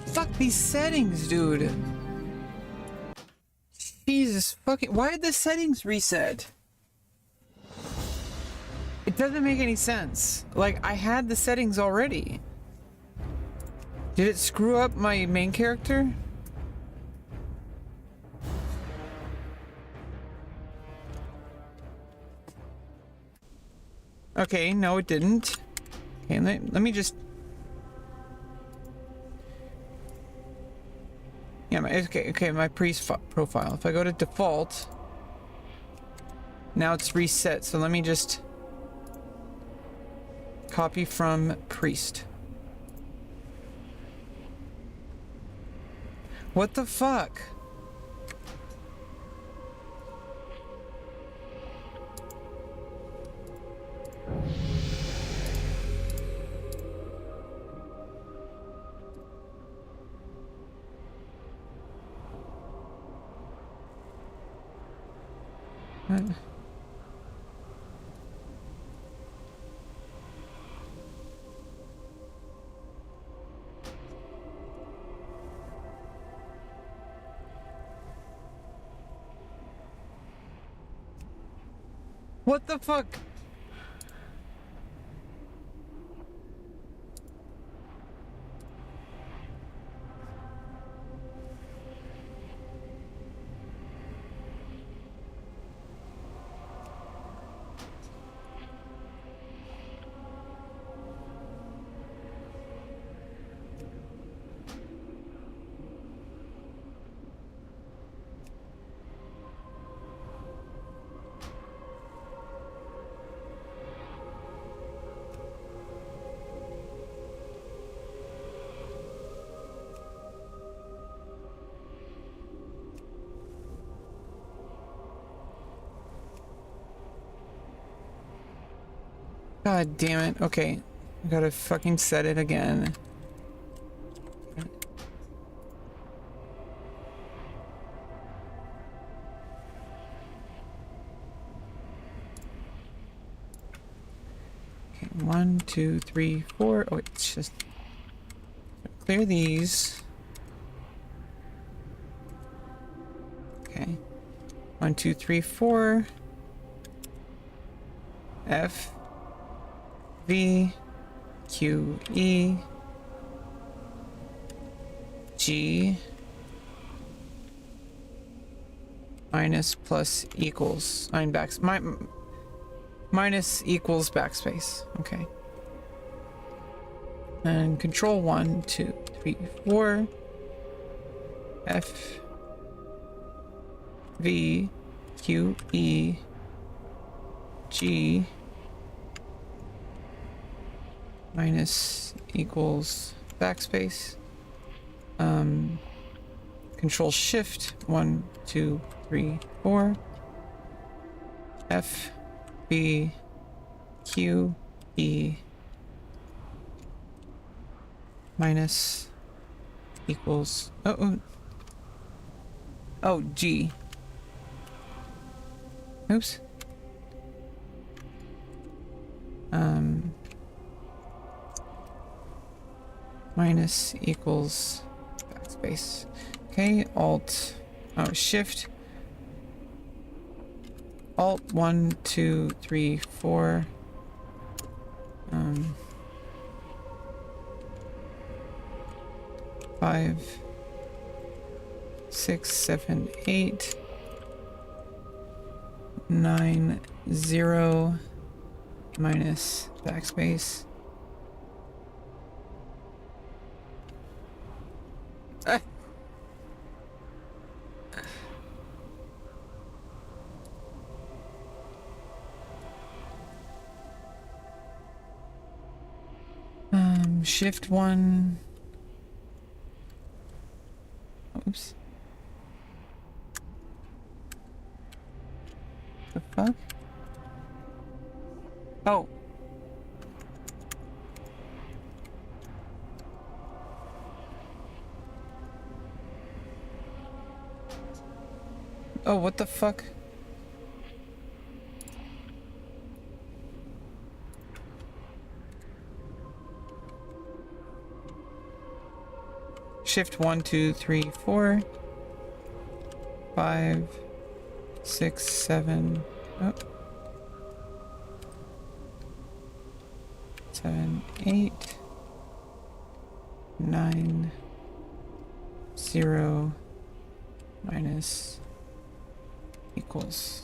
Fuck these settings, dude. Jesus fucking... Why did the settings reset? It doesn't make any sense. Like, I had the settings already. Did it screw up my main character? Okay, no it didn't. Okay, let me just... Yeah, okay, my priest profile. If I go to default, now it's reset. So let me just copy from priest. What the fuck? What the fuck? God damn it. Okay. I gotta fucking set it again. Okay, 1, 2, 3, 4. Oh, it's just clear these. Okay. 1, 2, 3, 4. F, V, Q, E, G, minus, plus, equals. Minus equals backspace. Okay. And control 1, 2, 3, 4. F, V, Q, E, G, minus equals backspace. Control shift 1, 2, 3, 4. F, B, Q, E, minus equals oh G. Oops. Minus equals backspace. Okay, shift. Alt 1, 2, 3, 4. 5, 6, 7, 8, 9, 0, minus backspace. Shift 1. Oops. The fuck? Oh. Oh, what the fuck? Shift 1, 2, 3, 4, 5, 6, 7, 7, 8, 9, 0, minus equals.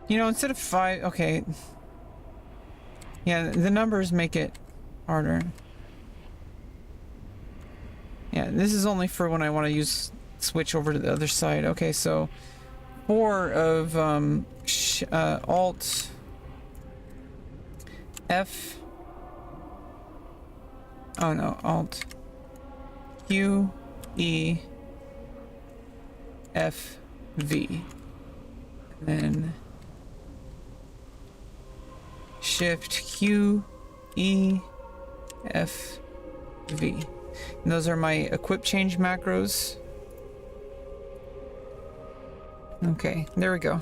You know, instead of 5, okay. Yeah, the numbers make it harder. Yeah, this is only for when I want to switch over to the other side. Okay, so 4 of Alt F. Oh no, Alt Q E F V. And then Shift Q E F V. And those are my equip change macros. Okay, there we go.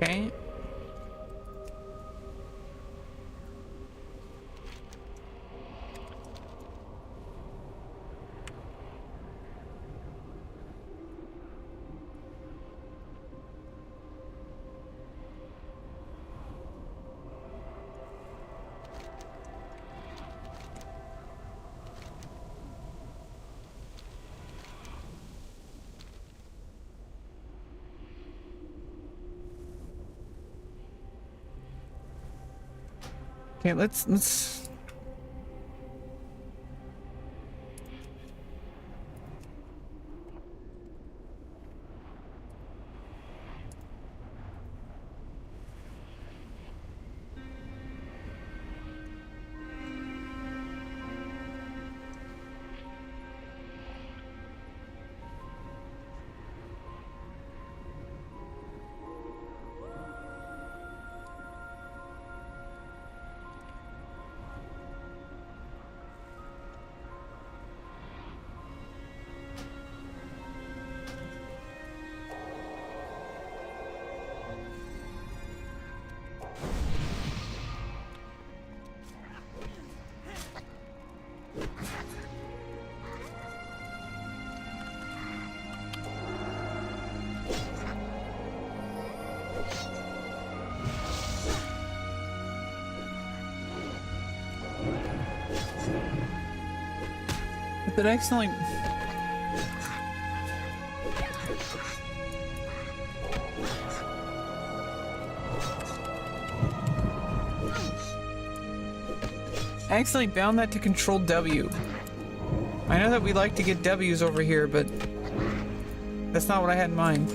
Okay. Okay, let's Did I accidentally... I accidentally bound that to Control W. I know that we like to get W's over here, but that's not what I had in mind.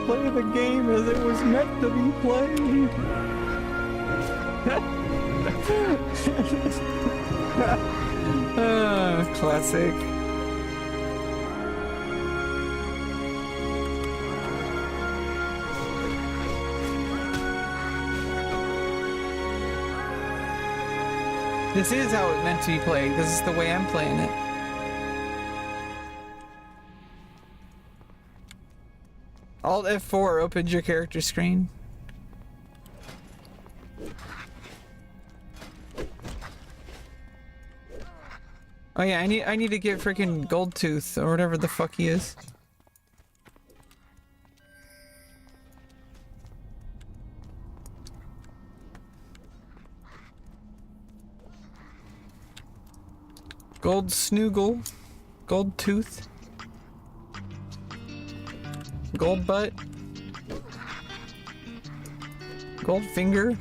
Play the game as it was meant to be played. Classic. This is how it's meant to be played. This is the way I'm playing it. Alt F4 opens your character screen. Oh yeah, I need to get freaking Goldtooth or whatever the fuck he is. Gold Snoogle, Gold Tooth, Gold Butt, Gold Finger.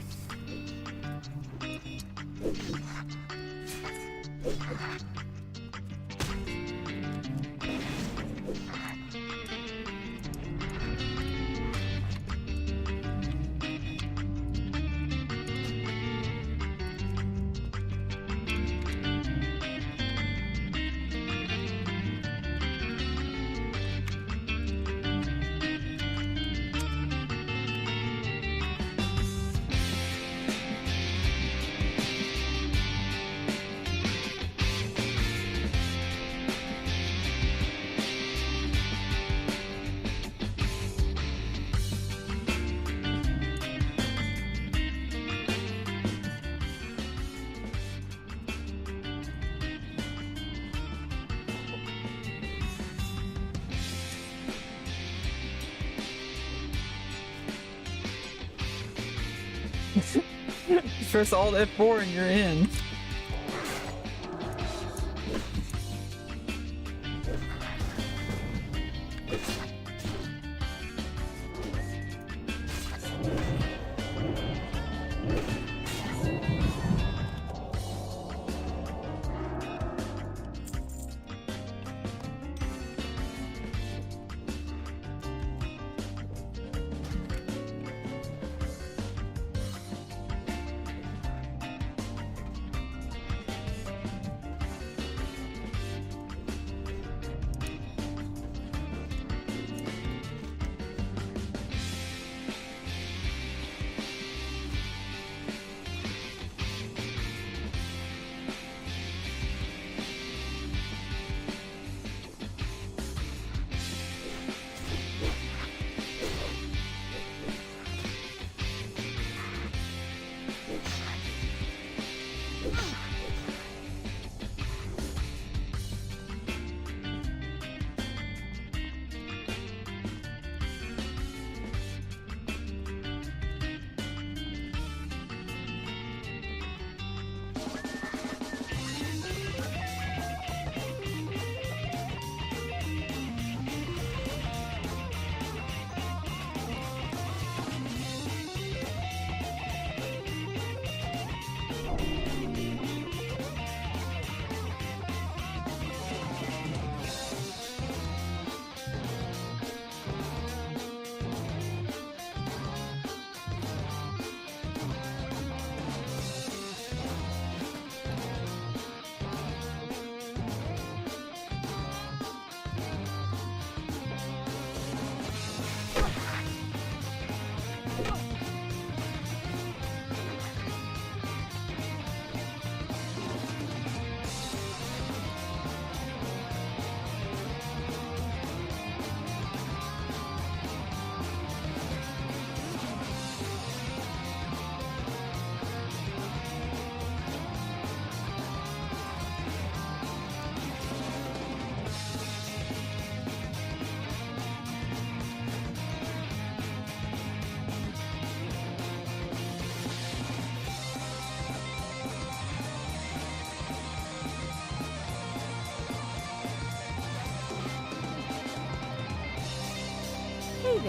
Press Alt F4 and you're in.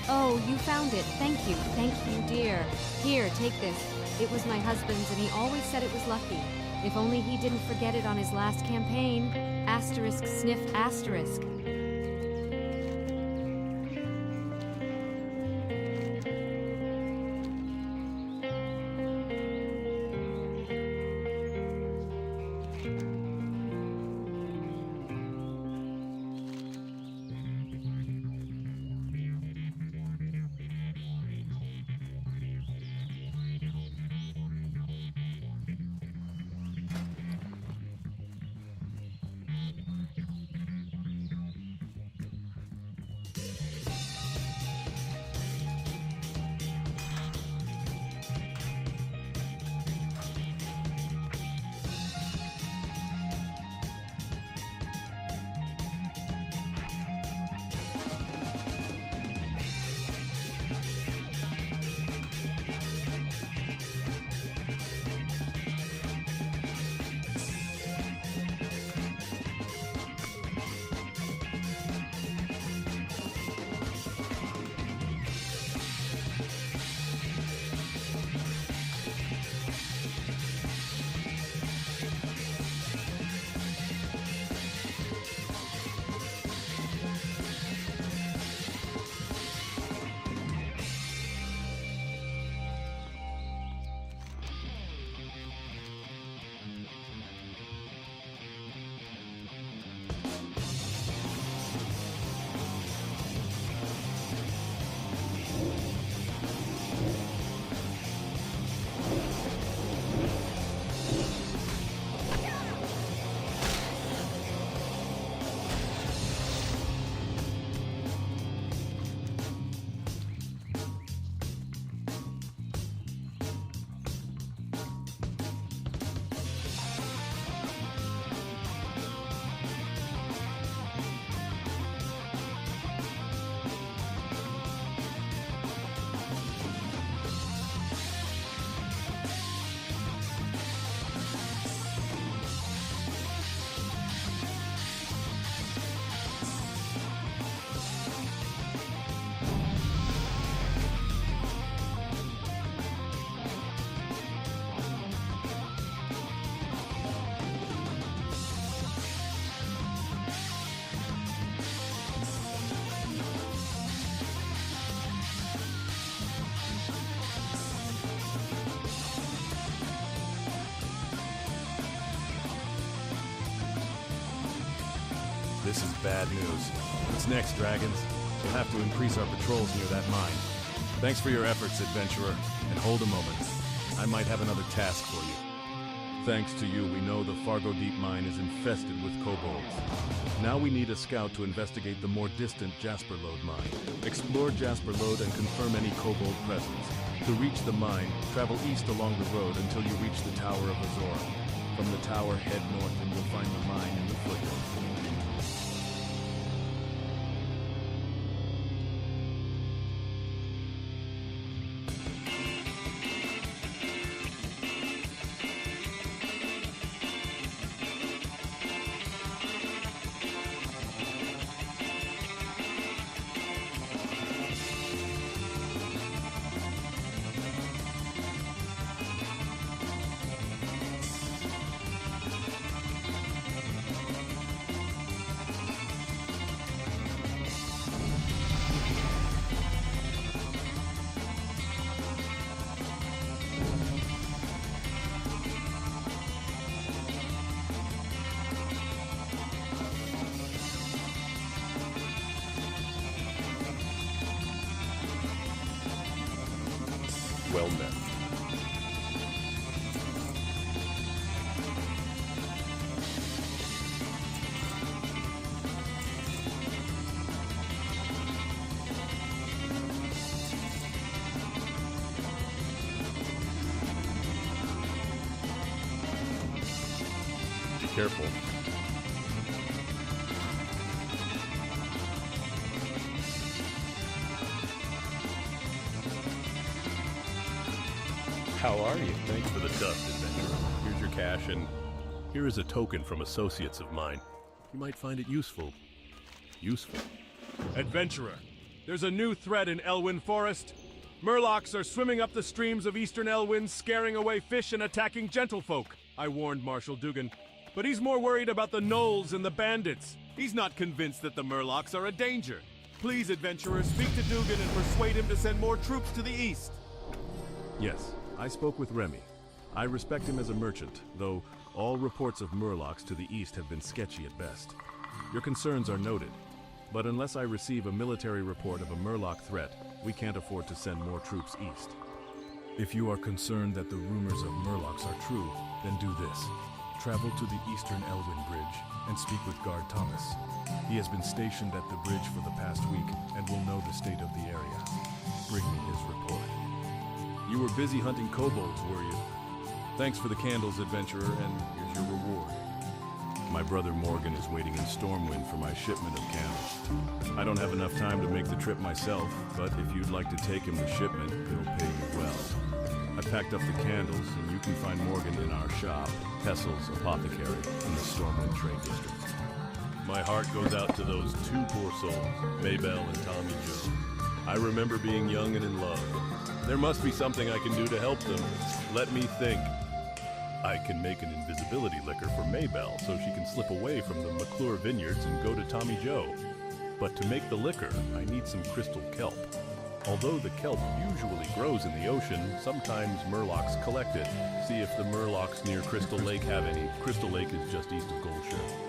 Oh, you found it. Thank you, dear. Here, take this. It was my husband's, and he always said it was lucky. If only he didn't forget it on his last campaign. Asterisk sniffed asterisk. This is bad news. What's next, Dragons? We'll have to increase our patrols near that mine. Thanks for your efforts, adventurer. And hold a moment. I might have another task for you. Thanks to you, we know the Fargo Deep Mine is infested with kobolds. Now we need a scout to investigate the more distant Jasper Lode mine. Explore Jasper Lode and confirm any kobold presence. To reach the mine, travel east along the road until you reach the Tower of Azora. From the tower, head north and you'll find the mine in the foothills. Well met. Be careful. How are you? Thanks for the dust, adventurer. Here's your cash, and here is a token from associates of mine. You might find it useful. Useful. Adventurer, there's a new threat in Elwyn Forest. Murlocs are swimming up the streams of eastern Elwyn, scaring away fish and attacking gentlefolk. I warned Marshal Dugan, but he's more worried about the gnolls and the bandits. He's not convinced that the Murlocs are a danger. Please, adventurer, speak to Dugan and persuade him to send more troops to the east. Yes, I spoke with Remy. I respect him as a merchant, though all reports of Murlocs to the east have been sketchy at best. Your concerns are noted, but unless I receive a military report of a Murloc threat, we can't afford to send more troops east. If you are concerned that the rumors of Murlocs are true, then do this. Travel to the eastern Elwyn Bridge and speak with Guard Thomas. He has been stationed at the bridge for the past week and will know the state of the area. Bring me his report. You were busy hunting kobolds, were you? Thanks for the candles, adventurer, and here's your reward. My brother Morgan is waiting in Stormwind for my shipment of candles. I don't have enough time to make the trip myself, but if you'd like to take him the shipment, he'll pay you well. I packed up the candles, and you can find Morgan in our shop, Pessel's Apothecary, in the Stormwind Trade District. My heart goes out to those two poor souls, Maybelle and Tommy Joe. I remember being young and in love. There must be something I can do to help them. Let me think. I can make an invisibility liquor for Maybelle so she can slip away from the McClure vineyards and go to Tommy Joe. But to make the liquor, I need some crystal kelp. Although the kelp usually grows in the ocean, sometimes Murlocs collect it. See if the Murlocs near Crystal Lake have any. Crystal Lake is just east of Goldshire.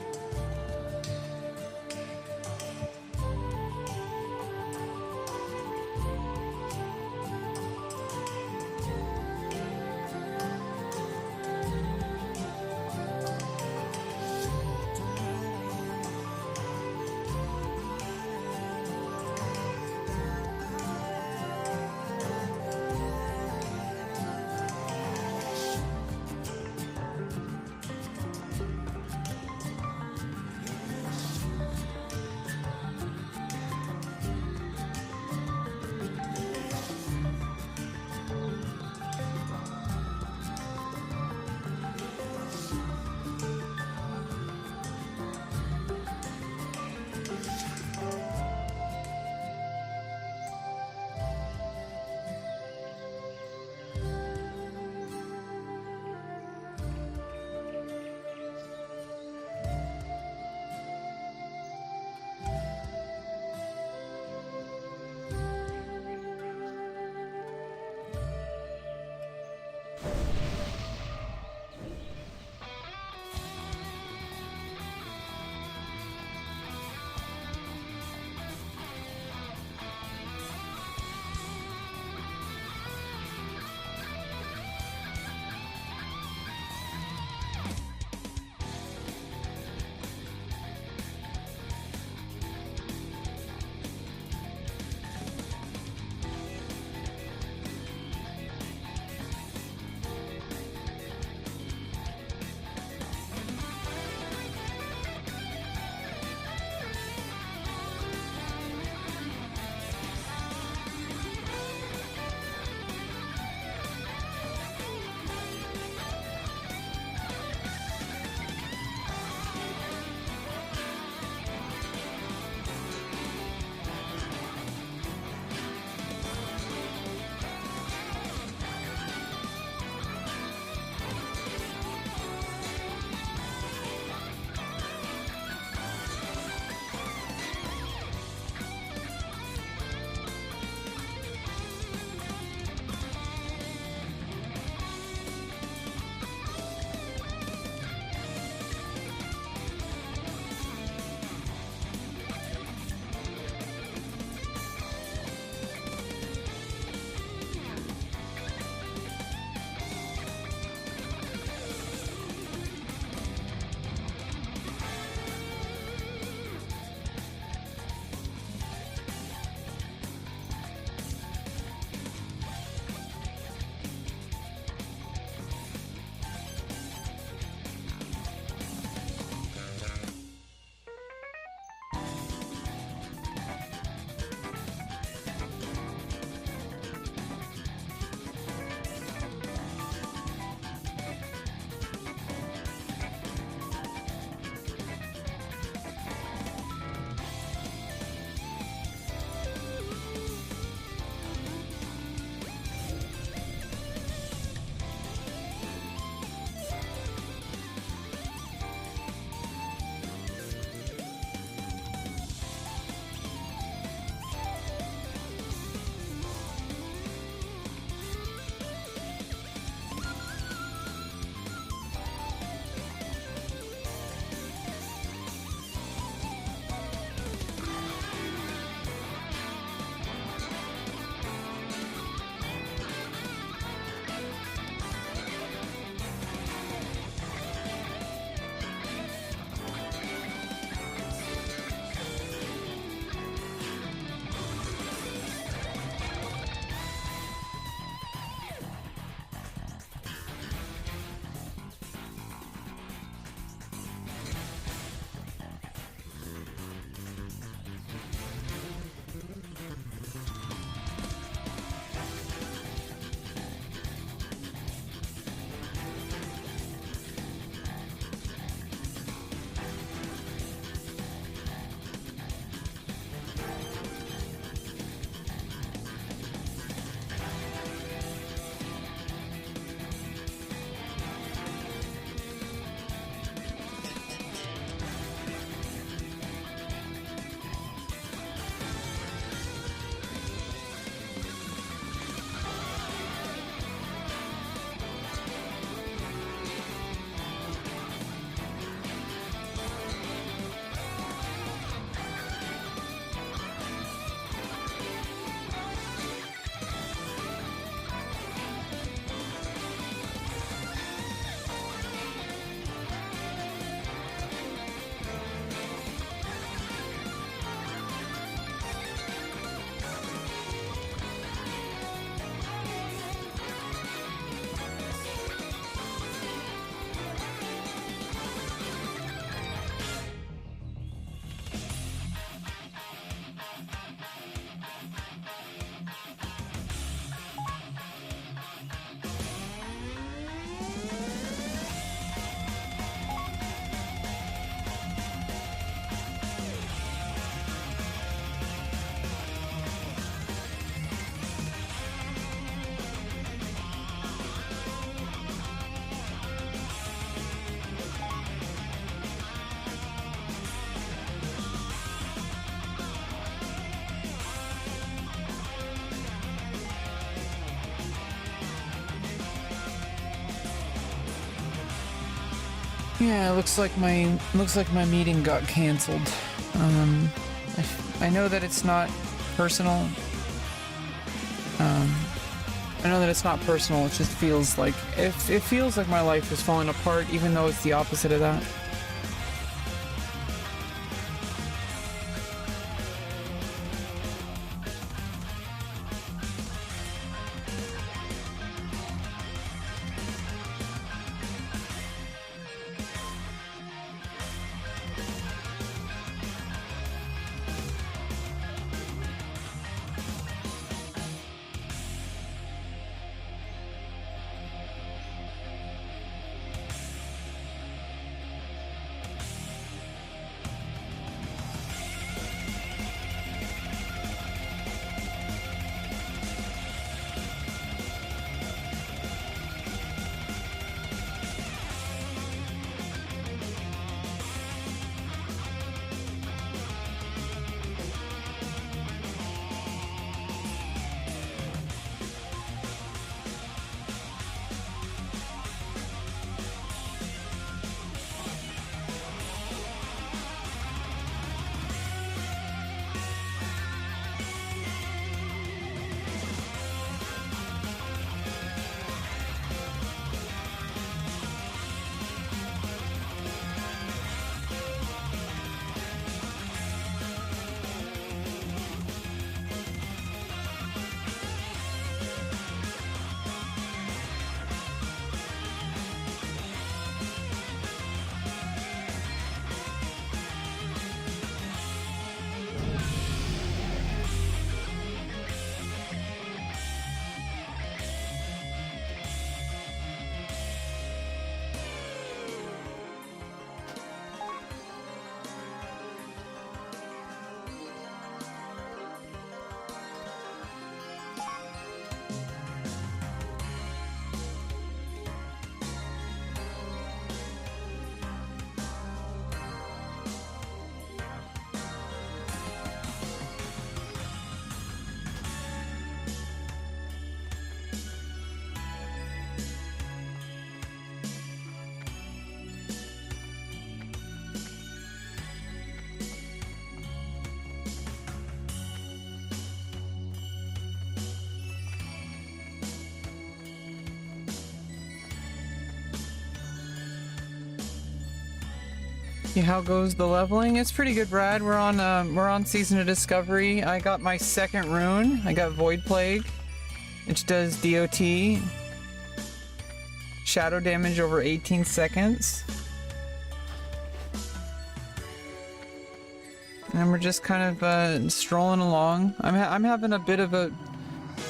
Yeah, looks like my meeting got canceled. I know that it's not personal. I know that it's not personal. It just feels like it feels like my life is falling apart, even though it's the opposite of that. How goes the leveling? It's pretty good, Brad. We're on Season of Discovery. I got my second rune. I got Void Plague, which does DOT, shadow damage over 18 seconds. And we're just kind of strolling along. I'm having a bit of a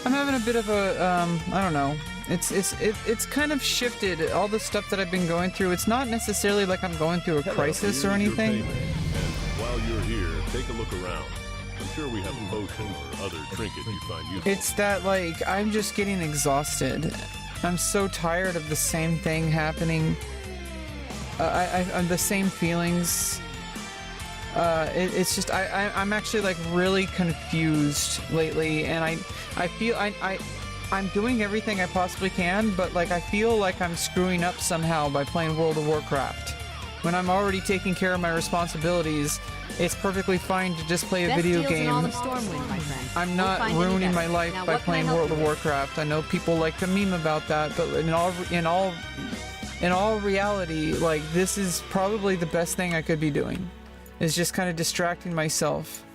I don't know. It's kind of shifted all the stuff that I've been going through. It's not necessarily like I'm going through a crisis or anything. And while you're here, take a look around. I'm sure we have a potion or other trinket you find useful. It's that, like, I'm just getting exhausted. I'm so tired of the same thing happening. I'm the same feelings. It's just I'm actually like really confused lately, and I feel I'm doing everything I possibly can, but like I feel like I'm screwing up somehow by playing World of Warcraft. When I'm already taking care of my responsibilities, it's perfectly fine to just play a video game. I'm not ruining my life by playing World of Warcraft. I know people like to meme about that, but in all reality, like, this is probably the best thing I could be doing. Is just kind of distracting myself.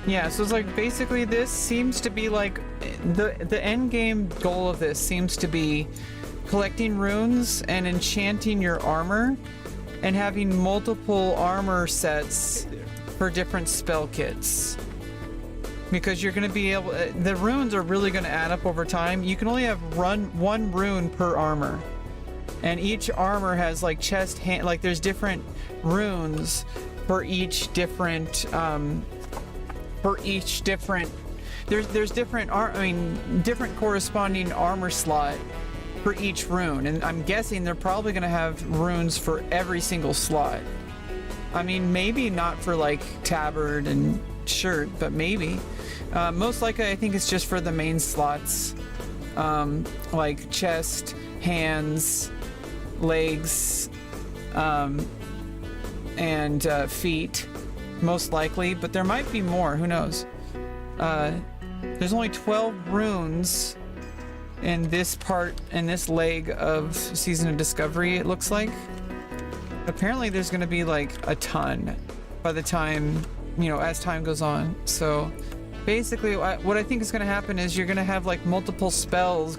Yeah, so it's like basically this seems to be like the end game goal of this seems to be collecting runes and enchanting your armor and having multiple armor sets for different spell kits. Because you're going to be able, the runes are really going to add up over time. You can only have one rune per armor, and each armor has like chest, hand, like there's different runes for each different there's different different corresponding armor slot for each rune, and I'm guessing they're probably going to have runes for every single slot. I mean, maybe not for like tabard and shirt, but maybe. Most likely, I think it's just for the main slots, like chest, hands, legs, and feet, most likely. But there might be more. Who knows? There's only 12 runes in this leg of Season of Discovery. It looks like. Apparently, there's going to be like a ton by the time, you know, as time goes on. So basically what I think is going to happen is you're going to have like multiple spells.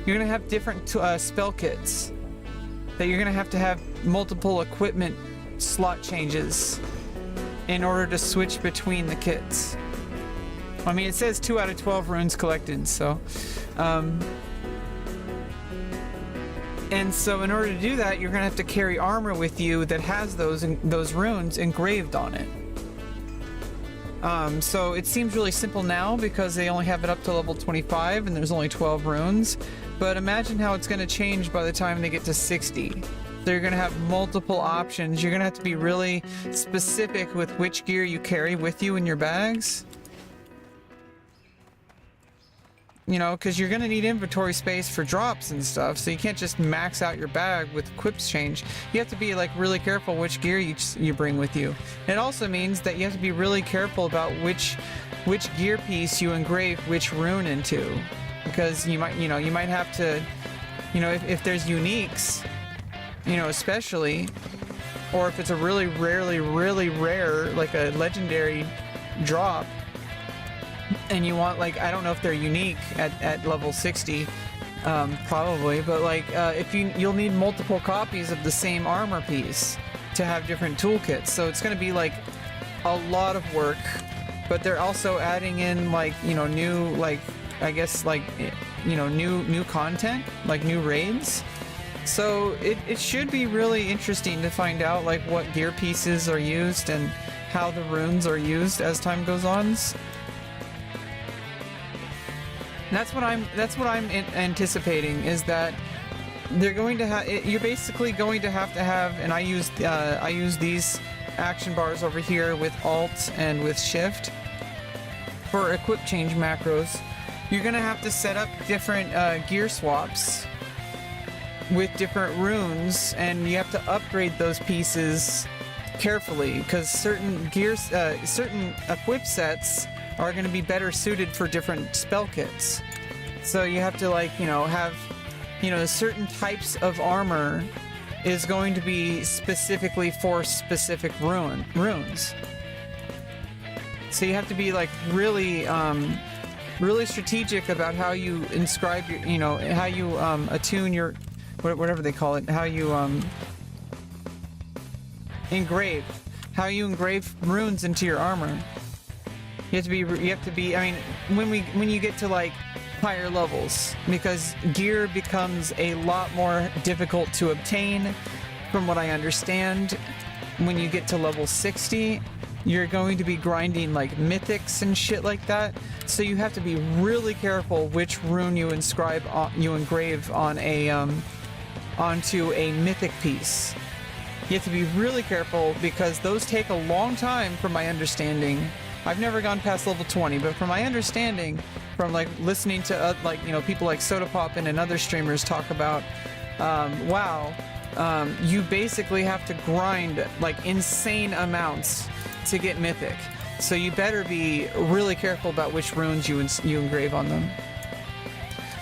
You're going to have different spell kits that you're going to have multiple equipment slot changes in order to switch between the kits. I mean, it says 2 out of 12 runes collected, so and so in order to do that, you're going to have to carry armor with you that has those runes engraved on it. So it seems really simple now because they only have it up to level 25 and there's only 12 runes. But imagine how it's going to change by the time they get to 60. So you're going to have multiple options. You're going to have to be really specific with which gear you carry with you in your bags. You know, because you're going to need inventory space for drops and stuff, so you can't just max out your bag with equips change. You have to be like really careful which gear you bring with you. It also means that you have to be really careful about which gear piece you engrave which rune into, because you might have to, you know, if there's uniques, you know, especially, or if it's a really rare, like a legendary drop, and you want, like, I don't know if they're unique at level 60, probably, but like if you'll need multiple copies of the same armor piece to have different toolkits, so it's going to be like a lot of work. But they're also adding in, like, you know, new, like, I guess, like, you know, new content, like new raids. So it should be really interesting to find out like what gear pieces are used and how the runes are used as time goes on. That's what I'm anticipating, is that they're going to have, you're basically going to have, and I use these action bars over here with Alt and with Shift for equip change macros. You're going to have to set up different gear swaps with different runes, and you have to upgrade those pieces carefully, because certain equip sets are going to be better suited for different spell kits. So you have to, like, you know, have, you know, certain types of armor is going to be specifically for specific runes. So you have to be like really strategic about how you inscribe your, you know, how you attune your, whatever they call it, how you engrave runes into your armor. You have to be, I mean, when you get to like higher levels, because gear becomes a lot more difficult to obtain, from what I understand. When you get to level 60, you're going to be grinding like mythics and shit like that. So you have to be really careful which rune you engrave on onto a mythic piece. You have to be really careful because those take a long time, from my understanding. I've never gone past level 20, but from my understanding, from like listening to like, you know, people like Soda Poppin and other streamers talk about WoW, you basically have to grind like insane amounts to get mythic. So you better be really careful about which runes you engrave on them.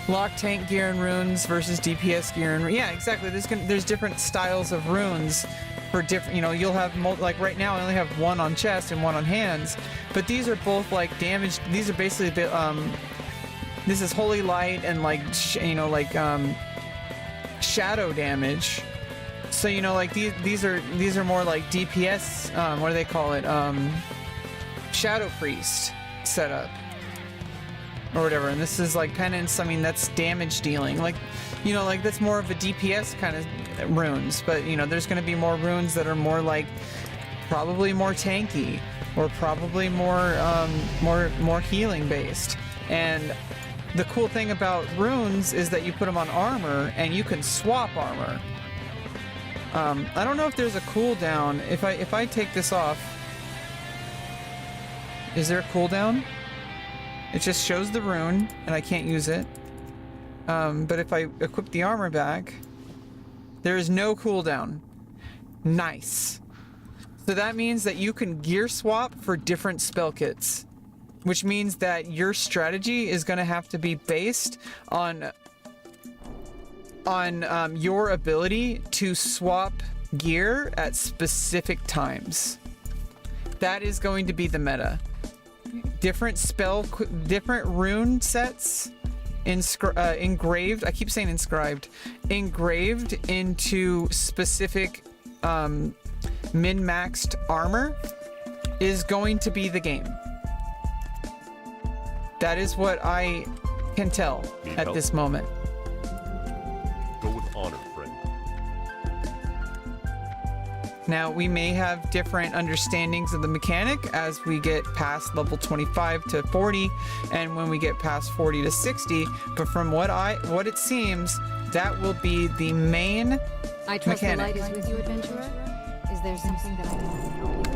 Lock tank gear and runes versus DPS gear and yeah, exactly. There's different styles of runes for different, you know, you'll have like right now I only have one on chest and one on hands, but these are both like damaged. These are basically a bit, this is holy light and like you know, like shadow damage, So you know, like these are more like DPS. What do they call it? Shadow Priest setup or whatever. And this is like penance. I mean, that's damage dealing. Like, you know, like that's more of a DPS kind of runes. But you know, there's going to be more runes that are more like probably more tanky or probably more healing based. And the cool thing about runes is that you put them on armor and you can swap armor. I don't know if there's a cooldown. If I take this off, is there a cooldown? It just shows the rune and I can't use it. But if I equip the armor back, there is no cooldown. Nice. So that means that you can gear swap for different spell kits, which means that your strategy is going to have to be based on your ability to swap gear at specific times. That is going to be the meta. Different rune sets engraved. I keep saying inscribed. Engraved into specific min-maxed armor is going to be the game. That is what I can tell at this moment. Go with honor, friend. Now, we may have different understandings of the mechanic as we get past level 25 to 40, and when we get past 40 to 60, but from what it seems, that will be the main I trust mechanic. the light is with you, adventurer. Is there something that I can help you with?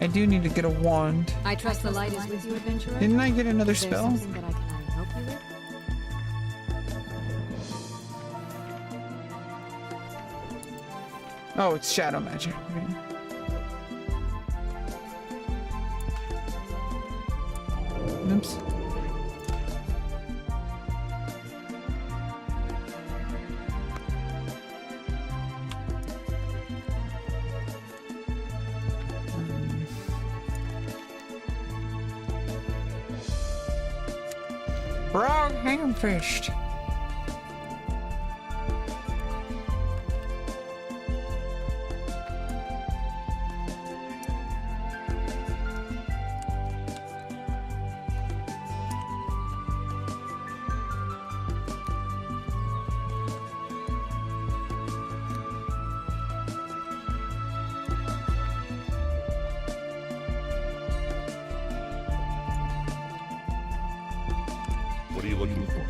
I do need to get a wand. I trust the light is with you, adventurer. Didn't I get another Is there spell? something that I can help you with? Oh, it's shadow magic. Okay. Oops. Frog ham-fished. What are you looking for?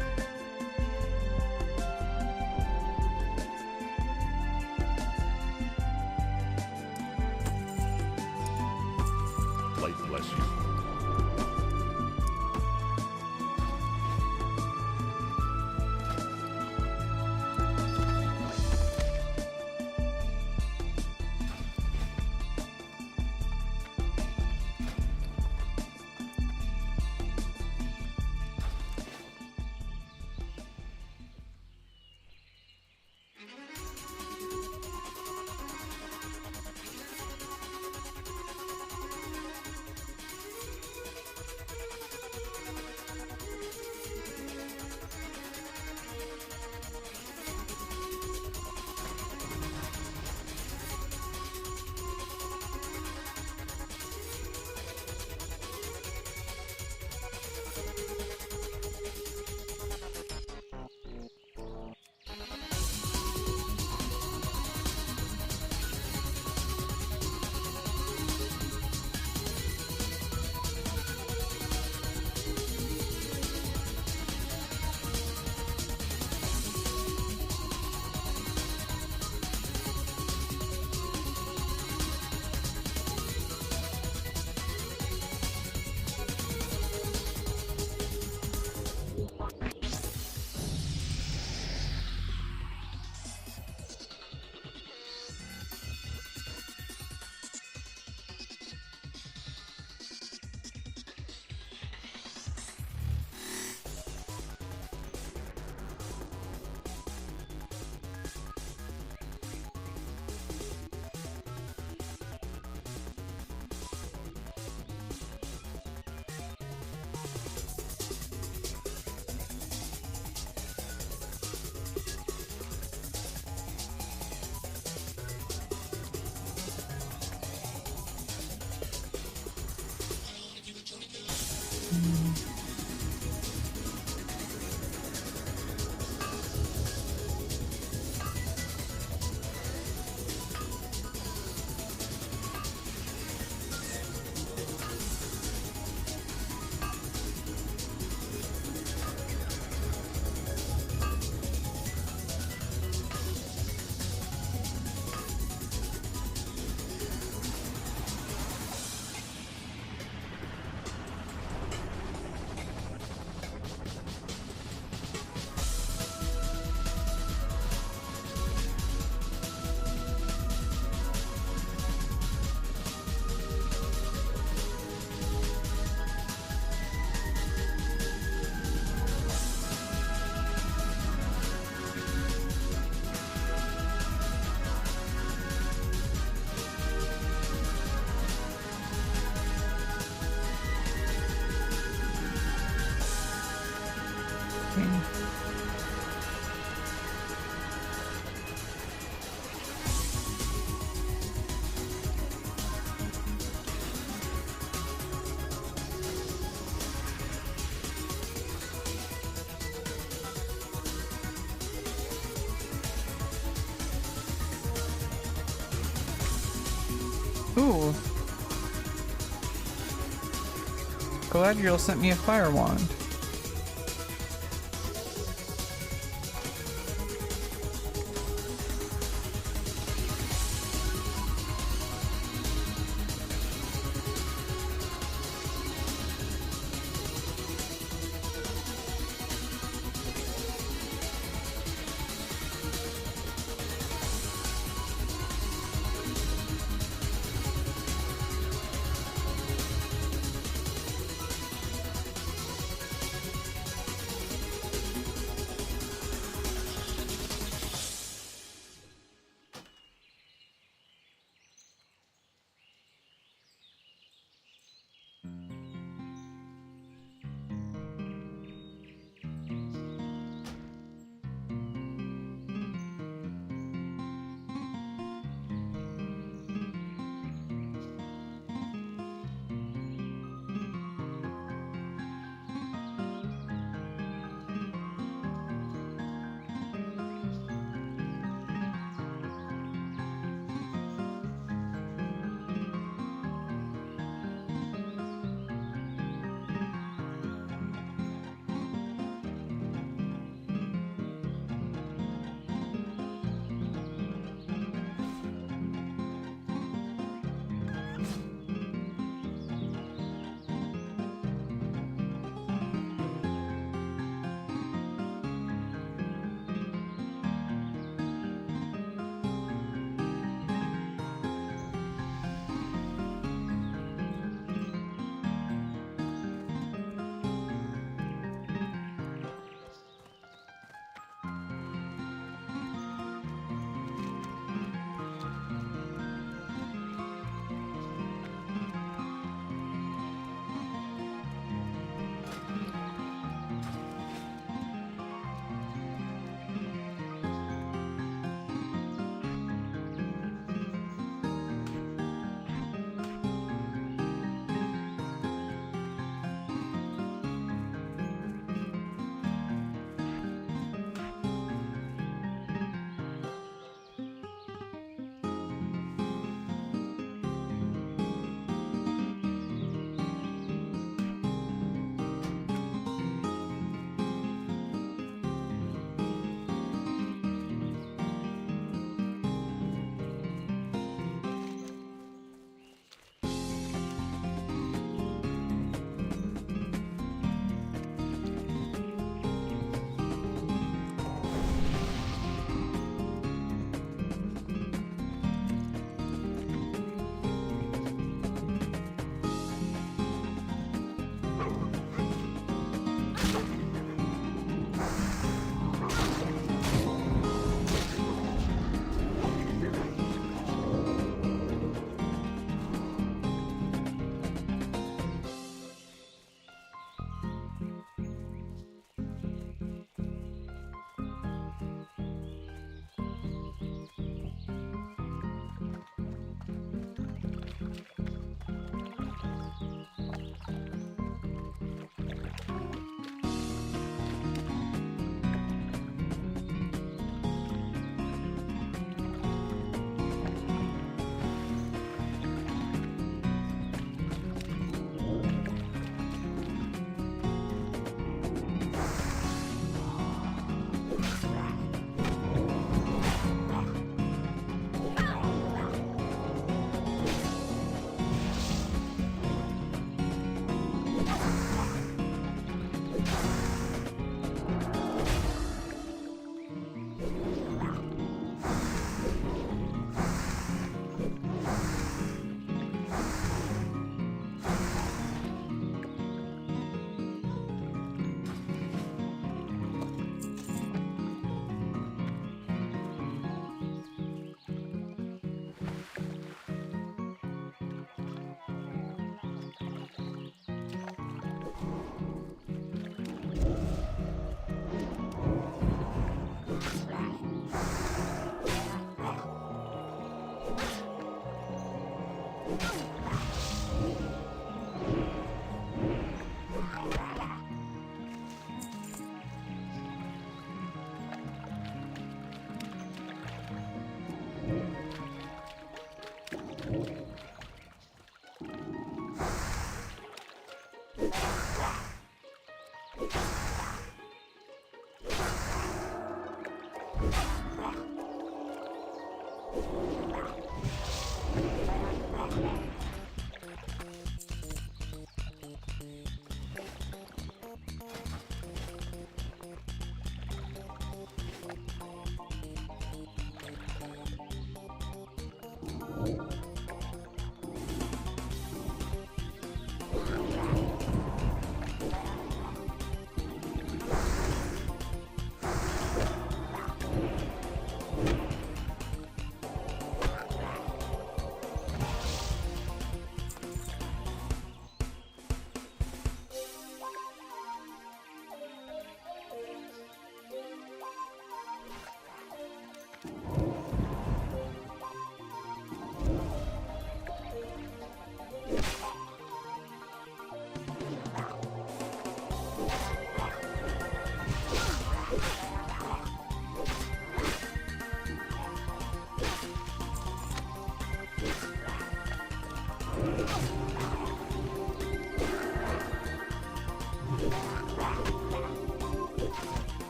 Light bless you. talking. Ooh. Galadriel sent me a fire wand.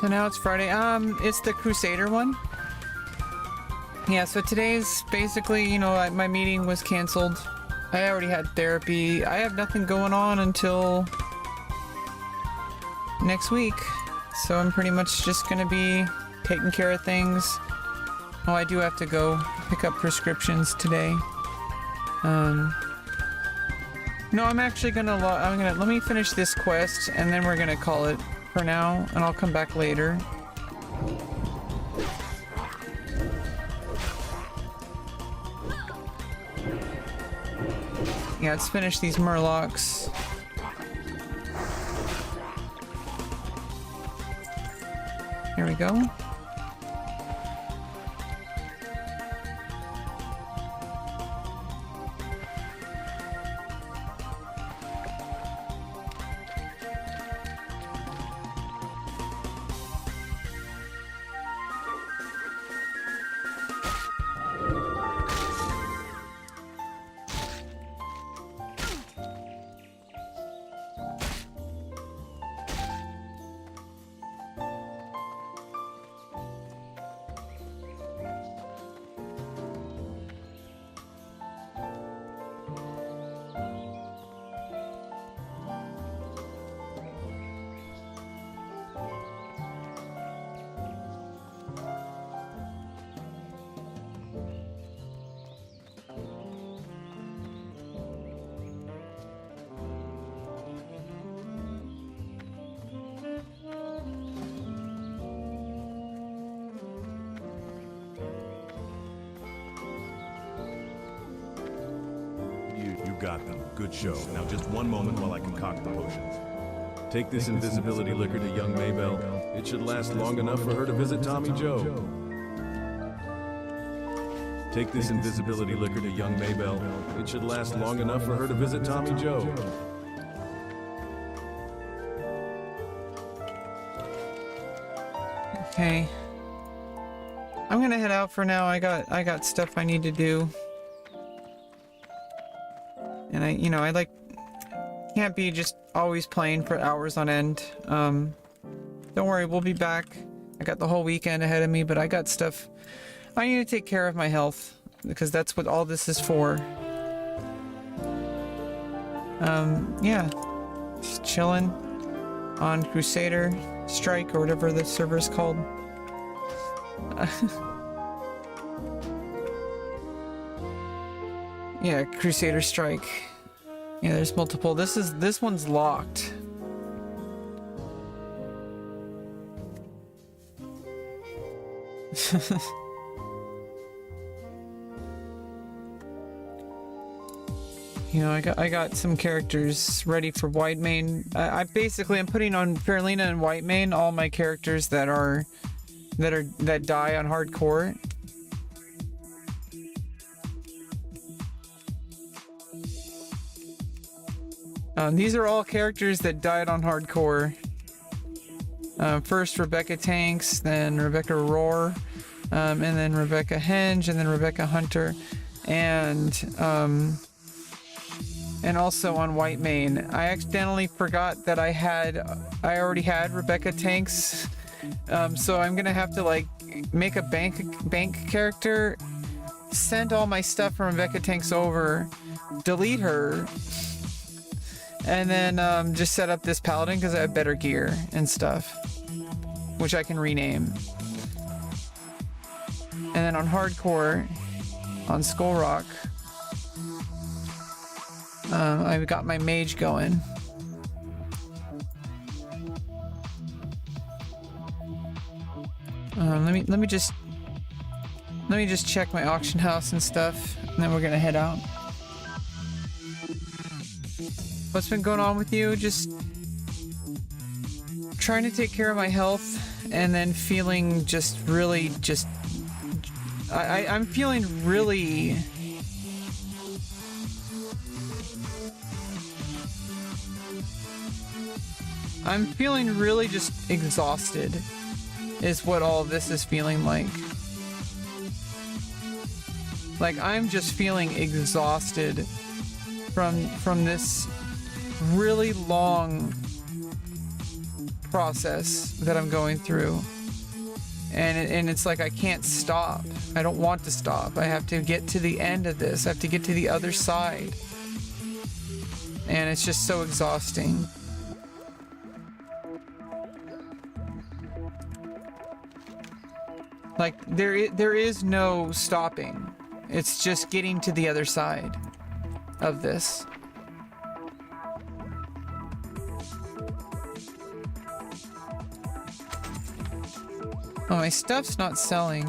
So now it's Friday. It's the Crusader one. Yeah, so today's basically, you know, my meeting was canceled. I already had therapy. I have nothing going on until next week. So I'm pretty much just gonna be taking care of things. Oh, I do have to go pick up prescriptions today. No, I'm actually gonna, let me finish this quest and then we're gonna call it for now, and I'll come back later. Yeah, let's finish these murlocs. Here we go. You got them. Good show. Now just one moment while I concoct the potions. Take this invisibility liquor to young Maybell. It should last long enough for her to visit Tommy Joe. Take this invisibility liquor to young Maybell. It should last long enough for her to visit Tommy Joe. Okay. I'm gonna head out for now. I got stuff I need to do. And I can't be just always playing for hours on end. Don't worry, we'll be back. I got the whole weekend ahead of me, but I got stuff. I need to take care of my health because that's what all this is for. Yeah. Just chilling on Crusader Strike or whatever the server's called. Yeah, Crusader Strike. Yeah, there's multiple. This one's locked. You know, I got some characters ready for Whitemane. I basically am putting on Farlina and Whitemane all my characters that die on hardcore. These are all characters that died on hardcore. First Rebecca Tanks, then Rebecca Roar, and then Rebecca Henge, and then Rebecca Hunter, and also on Whitemane. I accidentally forgot that I already had Rebecca Tanks, so I'm gonna have to like make a bank character, send all my stuff from Rebecca Tanks over, delete her, and then just set up this paladin because I have better gear and stuff, which I can rename. And then on hardcore, on Skull Rock, I've got my mage going. Let me just check my auction house and stuff, and then we're gonna head out. What's been going on with you? Just trying to take care of my health and then feeling just really just... I'm feeling really... I'm feeling really just exhausted, is what all of this is feeling like. Like, I'm just feeling exhausted from this really long process that I'm going through. And it's like I can't stop. I don't want to stop. I have to get to the end of this. I have to get to the other side. And it's just so exhausting. Like, there is no stopping. It's just getting to the other side of this. Oh, my stuff's not selling.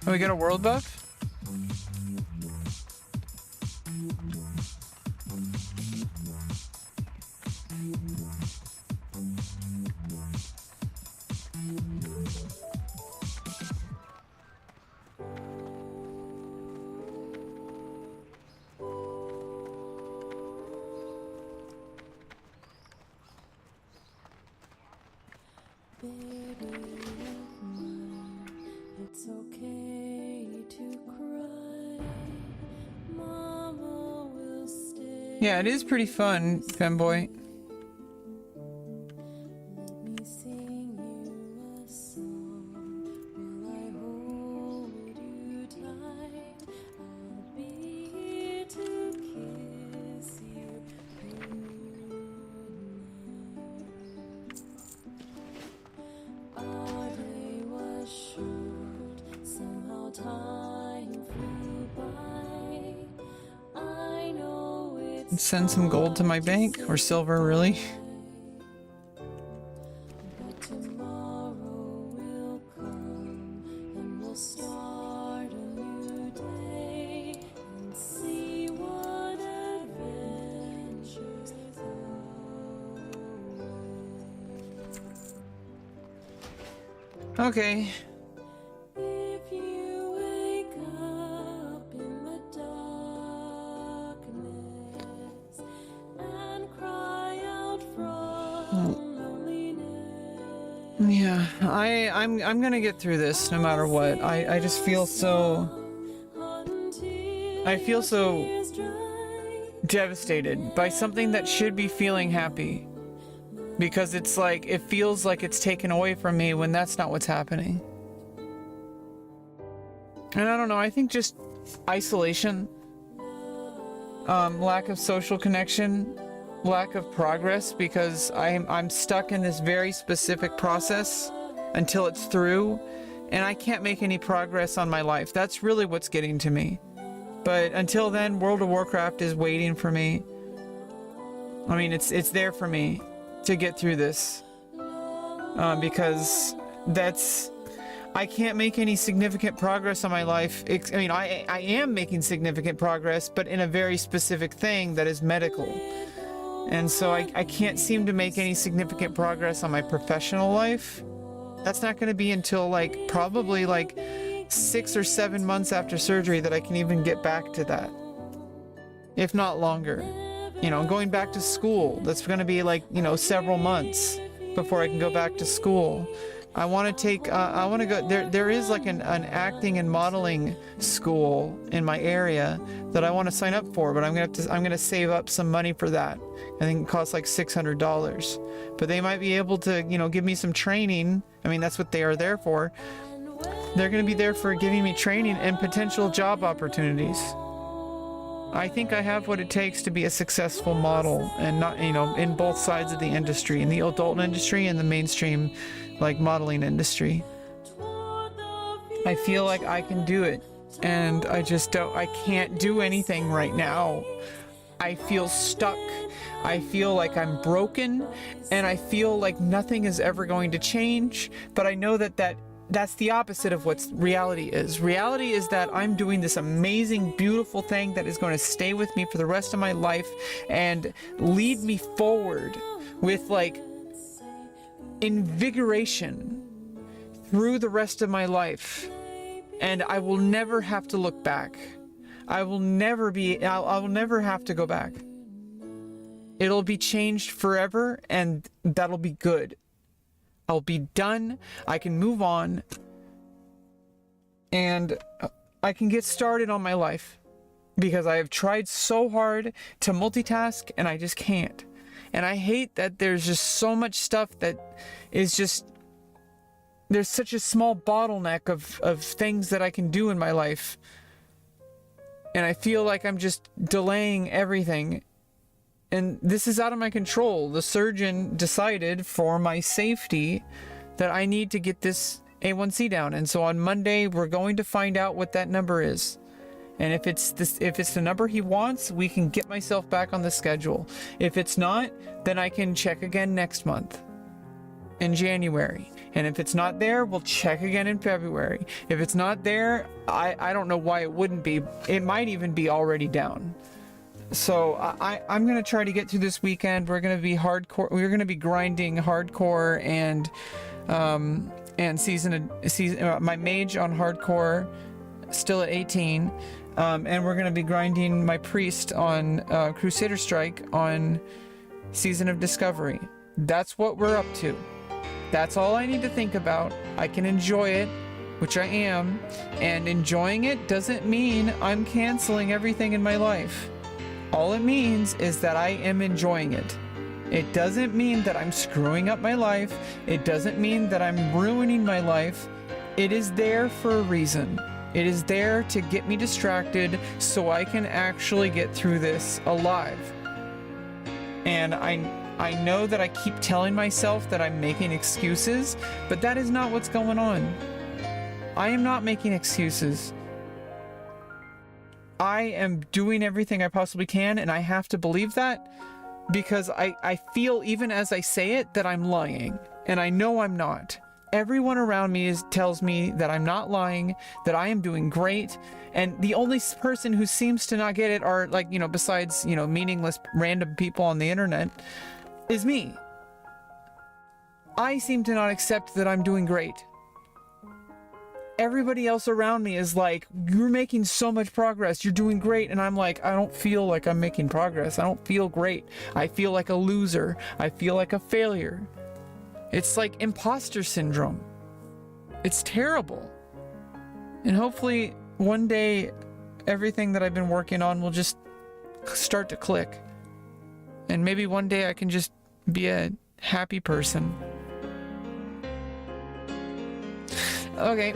Oh, we got a world buff? It's okay to cry. Mama will stay. Yeah, it is pretty fun, femboy. Let me sing you a song while I hold you tight. I'll be here to kiss you goodnight. Our day was short, somehow time flew by. I know it's Send some gold to my bank, or silver, really. but tomorrow will come and we'll start a new day and see what adventures await. Okay. If you wake up in the darkness and cry out from loneliness, Yeah, I'm gonna get through this no matter what. I just feel so... I feel so devastated by something that should be feeling happy. Because it's like, it feels like it's taken away from me when that's not what's happening. And I don't know, I think just isolation, lack of social connection, lack of progress, because I'm stuck in this very specific process until it's through, and I can't make any progress on my life. That's really what's getting to me. But until then, World of Warcraft is waiting for me. I mean, it's there for me to get through this, because I can't make any significant progress on my life. I mean, I am making significant progress, but in a very specific thing that is medical. And so I can't seem to make any significant progress on my professional life. That's not going to be until like probably like 6 or 7 months after surgery that I can even get back to that, if not longer. You know, going back to school, that's going to be like, you know, several months. before I can go back to school. I want to take, I want to go, there is like an acting and modeling school in my area that I want to sign up for, but I'm going to save up some money for that. I think it costs like $600, but they might be able to, you know, give me some training. I mean, that's what they are there for. They're going to be there for giving me training and potential job opportunities. I think I have what it takes to be a successful model, and not, you know, in both sides of the industry, in the adult industry and the mainstream, like, modeling industry. I feel like I can do it, and I can't do anything right now. I feel stuck. I feel like I'm broken, and I feel like nothing is ever going to change, but I know that's the opposite of what reality is. Reality is that I'm doing this amazing, beautiful thing that is going to stay with me for the rest of my life and lead me forward with, like, invigoration through the rest of my life. And I will never have to look back. I will never have to go back. It'll be changed forever, and that'll be good. I'll be done, I can move on, and I can get started on my life, because I have tried so hard to multitask and I just can't. And I hate that there's just so much stuff that is just, there's such a small bottleneck of things that I can do in my life, and I feel like I'm just delaying everything. And this is out of my control. The surgeon decided for my safety that I need to get this A1C down. And so on Monday, we're going to find out what that number is. And if it's the number he wants, we can get myself back on the schedule. If it's not, then I can check again next month in January. And if it's not there, we'll check again in February. If it's not there, I don't know why it wouldn't be. It might even be already down. So I'm going to try to get through this weekend. We're going to be hardcore. We're going to be grinding hardcore and season my mage on hardcore, still at 18. And we're going to be grinding my priest on Crusader Strike on Season of Discovery. That's what we're up to. That's all I need to think about. I can enjoy it, which I am. And enjoying it doesn't mean I'm canceling everything in my life. All it means is that I am enjoying it. It doesn't mean that I'm screwing up my life. It doesn't mean that I'm ruining my life. It is there for a reason. It is there to get me distracted so I can actually get through this alive. And I know that I keep telling myself that I'm making excuses, but that is not what's going on. I am not making excuses. I am doing everything I possibly can, and I have to believe that, because I feel, even as I say it, that I'm lying, and I know I'm not. Everyone around me tells me that I'm not lying, that I am doing great, and the only person who seems to not get it are, like, you know, besides, you know, meaningless random people on the internet, is me. I seem to not accept that I'm doing great. Everybody else around me is like, you're making so much progress, you're doing great, and I'm like, I don't feel like I'm making progress. I don't feel great. I feel like a loser. I feel like a failure. It's like imposter syndrome. It's terrible. And hopefully one day everything that I've been working on will just start to click. And maybe one day I can just be a happy person. Okay.